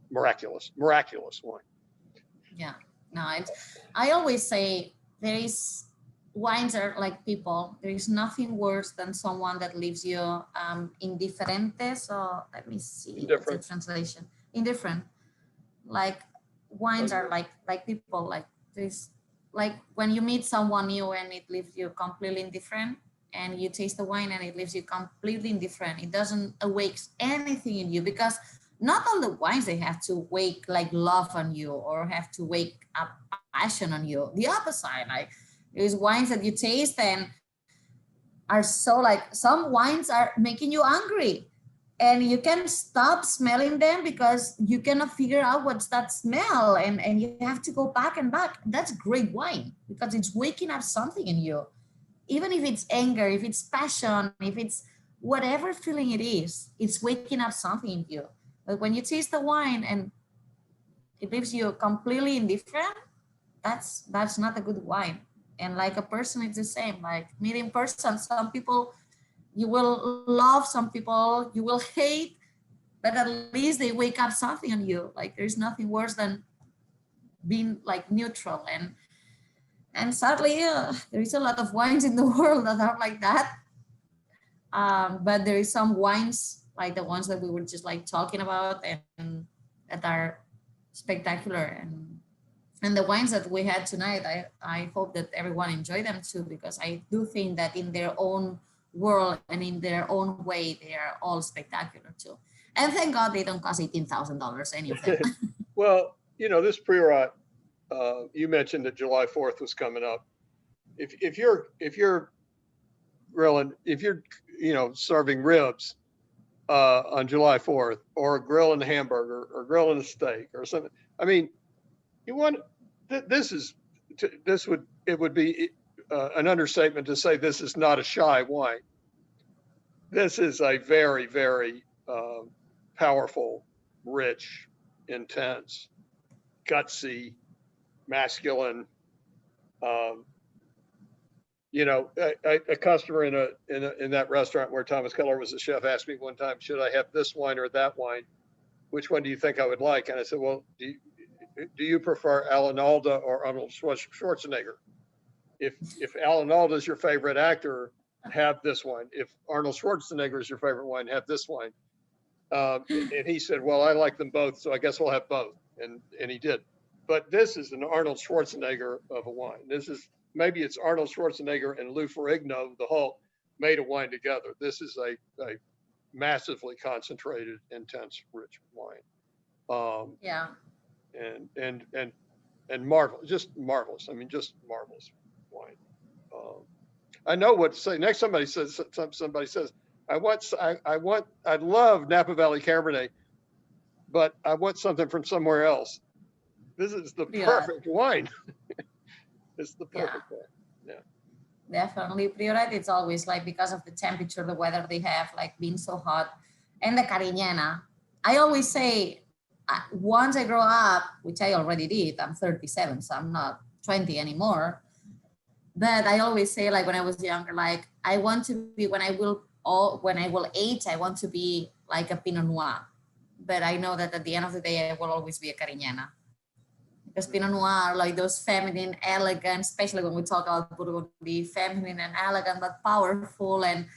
Speaker 2: miraculous wine.
Speaker 1: Yeah, no, I always say wines are like people. There is nothing worse than someone that leaves you indifferente. So let me see what's the translation. Indifferent. Like wines are like people. Like this, like when you meet someone new and it leaves you completely indifferent, and you taste the wine and it leaves you completely indifferent. It doesn't awake anything in you, because not all the wines they have to wake like love on you or have to wake up passion on you. The opposite, like there's wines that you taste and are so like some wines are making you angry and you can stop smelling them because you cannot figure out what's that smell, and you have to go back and back. That's great wine because it's waking up something in you, even if it's anger, if it's passion, if it's whatever feeling it is, it's waking up something in you. But when you taste the wine and it leaves you completely indifferent, that's not a good wine. And like a person, it's the same. Like meeting person, some people you will love, some people you will hate, but at least they wake up something on you. Like there's nothing worse than being like neutral. And sadly, there is a lot of wines in the world that are like that. But there is some wines like the ones that we were just like talking about and that are spectacular. And the wines that we had tonight, I hope that everyone enjoyed them too, because I do think that in their own world and in their own way, they are all spectacular too. And thank God they don't cost $18,000, any of them.
Speaker 2: Well, this pre-rot, you mentioned that July 4th was coming up. If you're grilling, if you're serving ribs on July 4th, or grilling a hamburger or grilling a steak or something, I mean, you want this is this would it would be an understatement to say this is not a shy wine. This is a very, very powerful, rich, intense, gutsy, masculine. Um, a customer in that restaurant where Thomas Keller was the chef asked me one time, should I have this wine or that wine? Which one do you think I would like? And I said, well, do you prefer Alan Alda or Arnold Schwarzenegger? If Alan Alda is your favorite actor, have this wine. If Arnold Schwarzenegger is your favorite wine, have this wine. And he said, well, I like them both, so I guess we'll have both. And he did. But this is an Arnold Schwarzenegger of a wine. Maybe it's Arnold Schwarzenegger and Lou Ferrigno, the Hulk, made a wine together. This is a massively concentrated, intense, rich wine.
Speaker 1: Yeah.
Speaker 2: And marvelous, just marvelous. I mean, just marvelous wine. I know what to say. Next, somebody says, I love Napa Valley Cabernet, but I want something from somewhere else. This is the perfect wine. It's the perfect wine. Yeah.
Speaker 1: Definitely. Priorat, it's always like because of the temperature, the weather they have, like being so hot. And the Cariñena. I always say, once I grow up, which I already did, I'm 37, so I'm not 20 anymore. But I always say, like when I was younger, like I want to be, when I will age, I want to be like a Pinot Noir. But I know that at the end of the day, I will always be a Cariñena. Because Pinot Noir, like those feminine, elegant, especially when we talk about Burgundy, feminine and elegant, but powerful, and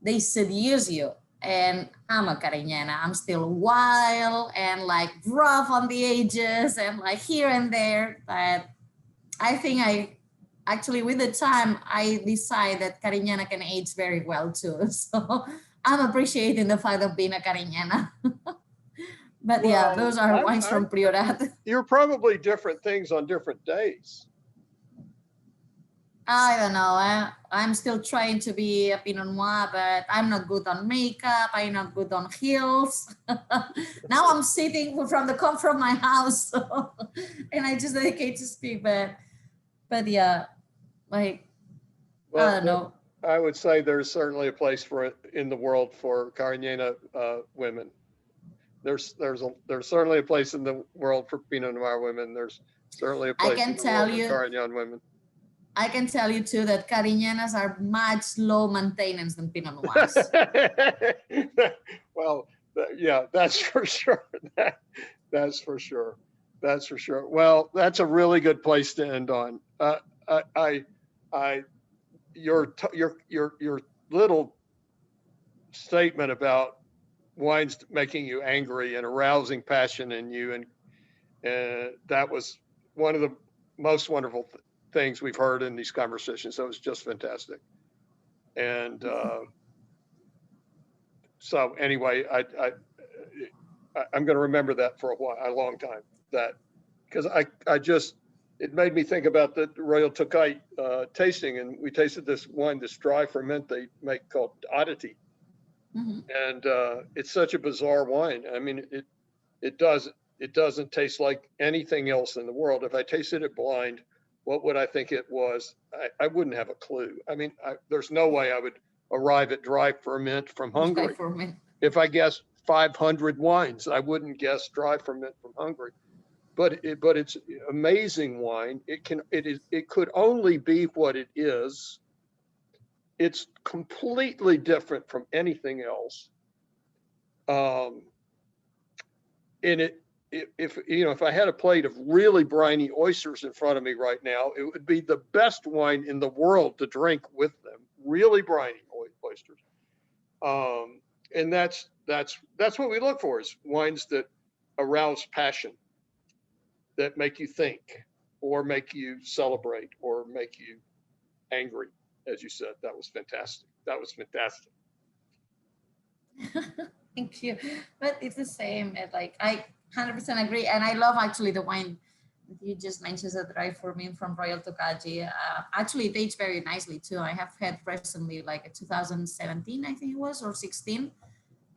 Speaker 1: they seduce you. And I'm a Cariñena. I'm still wild and like rough on the edges and like here and there. But I think actually with the time, I decide that Cariñena can age very well too. So I'm appreciating the fact of being a Cariñena. But well, yeah, those are wines from Priorat.
Speaker 2: You're probably different things on different days.
Speaker 1: I don't know. I'm still trying to be a Pinot Noir, but I'm not good on makeup. I'm not good on heels. Now I'm sitting from the comfort of my house, so, and I just dedicate to speak. But yeah, like well, I don't know.
Speaker 2: I would say there's certainly a place for it in the world for Cariñena women. There's certainly a place in the world for Pinot Noir women. There's certainly a place in the world for Carignan women.
Speaker 1: I can tell you too that Cariñenas are much low maintenance than Pinot Noirs.
Speaker 2: Well, yeah, that's for sure. That's for sure. That's for sure. Well, that's a really good place to end on. Your little statement about wines making you angry and arousing passion in you, and that was one of the most wonderful things we've heard in these conversations. So it was just fantastic. And so anyway, I'm going to remember that for a long time. That because it made me think about the Royal Tokaj tasting, and we tasted this wine, this dry ferment they make called Oddity, and it's such a bizarre wine. I mean, it doesn't taste like anything else in the world. If I tasted it blind, what would I think it was? I wouldn't have a clue. I mean, there's no way I would arrive at dry ferment from Hungary. If I guessed 500 wines, I wouldn't guess dry ferment from Hungary. But it's amazing wine. It could only be what it is. It's completely different from anything else. And if I had a plate of really briny oysters in front of me right now, it would be the best wine in the world to drink with them. Really briny oysters. And that's what we look for, is wines that arouse passion, that make you think, or make you celebrate, or make you angry. As you said, that was fantastic. That was fantastic.
Speaker 1: Thank you. But it's the same. Like, I 100% agree. And I love actually the wine you just mentioned, the dry ferment from Royal Tokaj. Actually, it aged very nicely too. I have had recently, like a 2017, I think it was, or 16,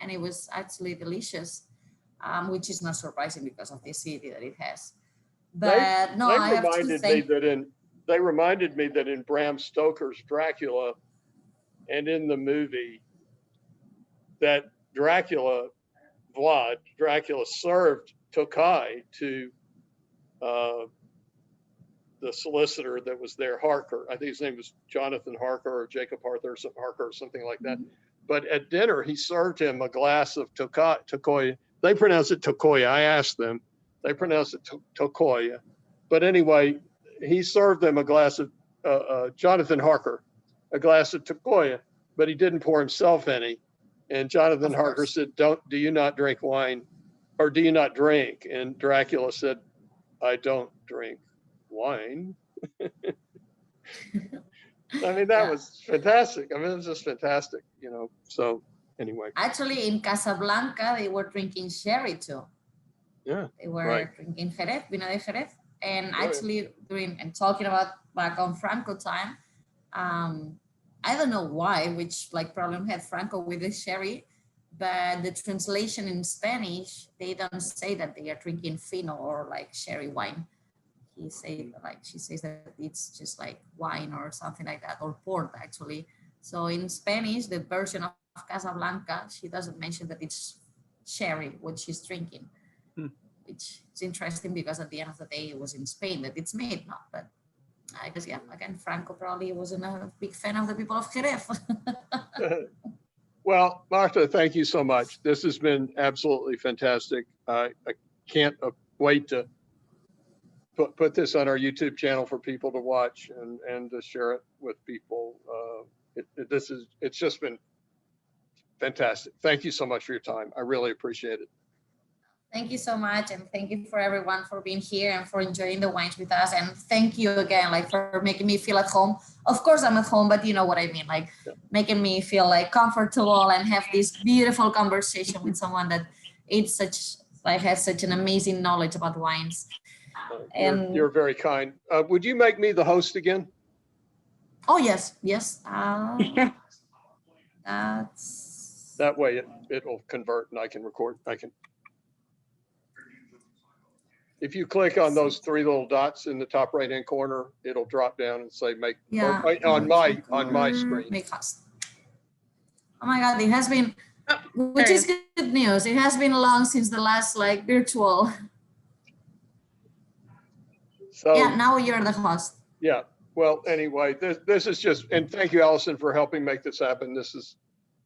Speaker 1: and it was actually delicious, which is not surprising because of the acidity that it has. But
Speaker 2: they reminded me that in Bram Stoker's Dracula, and in the movie, that Dracula served Tokaj to the solicitor that was there, Harker. I think his name was Jonathan Harker or Jacob Harker or something like that. But at dinner, he served him a glass of Tokoya. They pronounce it Tokoya. I asked them. They pronounce it Tokoya. But anyway, he served them a glass of, Jonathan Harker, a glass of Tokoya, but he didn't pour himself any. And Jonathan Harker said, do you not drink wine, or do you not drink? And Dracula said, I don't drink wine. I mean, that was fantastic. I mean, it was just fantastic, so anyway.
Speaker 1: Actually, in Casablanca, they were drinking sherry too.
Speaker 2: Yeah.
Speaker 1: They were drinking Jerez, vino de Jerez. And actually, talking about back on Franco time, I don't know why, which problem had Franco with the sherry, but the translation in Spanish, they don't say that they are drinking fino or sherry wine. She says that it's just like wine or something like that, or port actually. So in Spanish, the version of Casablanca, she doesn't mention that it's sherry, what she's drinking, which is interesting because at the end of the day, it was in Spain that it's made, no? But I guess, again, Franco probably wasn't a big fan of the people of Jerez.
Speaker 2: Well, Martha, thank you so much. This has been absolutely fantastic. I can't wait to put this on our YouTube channel for people to watch and to share it with people. It's just been fantastic. Thank you so much for your time. I really appreciate it.
Speaker 1: Thank you so much. And thank you for everyone for being here and for enjoying the wines with us. And thank you again, for making me feel at home. Of course I'm at home, but you know what I mean, making me feel comfortable and have this beautiful conversation with someone that has such an amazing knowledge about wines.
Speaker 2: You're very kind. Would you make me the host again?
Speaker 1: Oh, yes.
Speaker 2: That way it'll convert and I can record. If you click on those three little dots in the top right-hand corner, it'll drop down and say make on my screen.
Speaker 1: Make host. Oh my God, it has been, which is good news. It has been long since the last virtual. So yeah, now you're the host.
Speaker 2: Yeah. Well, anyway, this is just, and thank you, Allison, for helping make this happen. This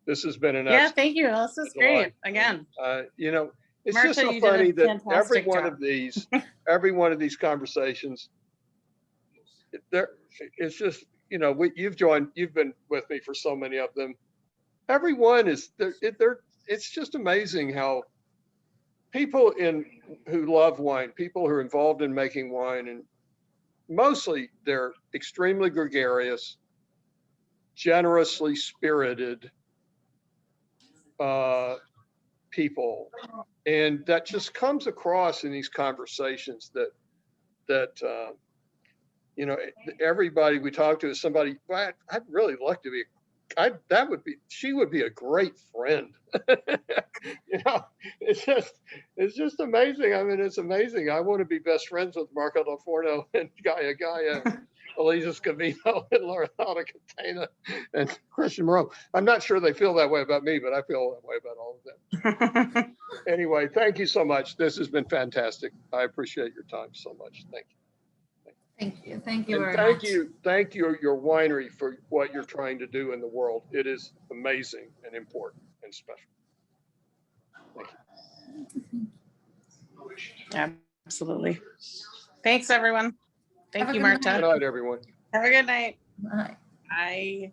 Speaker 2: has been an
Speaker 3: excellent. Yeah, thank you. This is great. Again.
Speaker 2: It's Martha, just so funny that every one of these conversations, it's just, you've been with me for so many of them. Everyone is it's just amazing how people who love wine, people who are involved in making wine, and mostly they're extremely gregarious, generously spirited, people. And that just comes across in these conversations that you know, everybody we talk to is somebody, well, I'd really like to be, she would be a great friend. You know, it's just amazing. I mean, it's amazing. I want to be best friends with Marco Del Forno and Gaia, Elisa Scavino and Loredana Catena and Christian Moreau. I'm not sure they feel that way about me, but I feel that way about all of them. Anyway, thank you so much. This has been fantastic. I appreciate your time so much. Thank you.
Speaker 1: Thank you
Speaker 2: And
Speaker 1: very
Speaker 2: thank
Speaker 1: much.
Speaker 2: thank you, your winery, for what you're trying to do in the world. It is amazing and important and special. Thank you.
Speaker 3: Absolutely. Thanks, everyone. Thank
Speaker 1: Have a
Speaker 3: you,
Speaker 1: good
Speaker 3: Marta.
Speaker 2: Good night, everyone.
Speaker 3: Have a good night.
Speaker 1: Bye.
Speaker 3: Bye.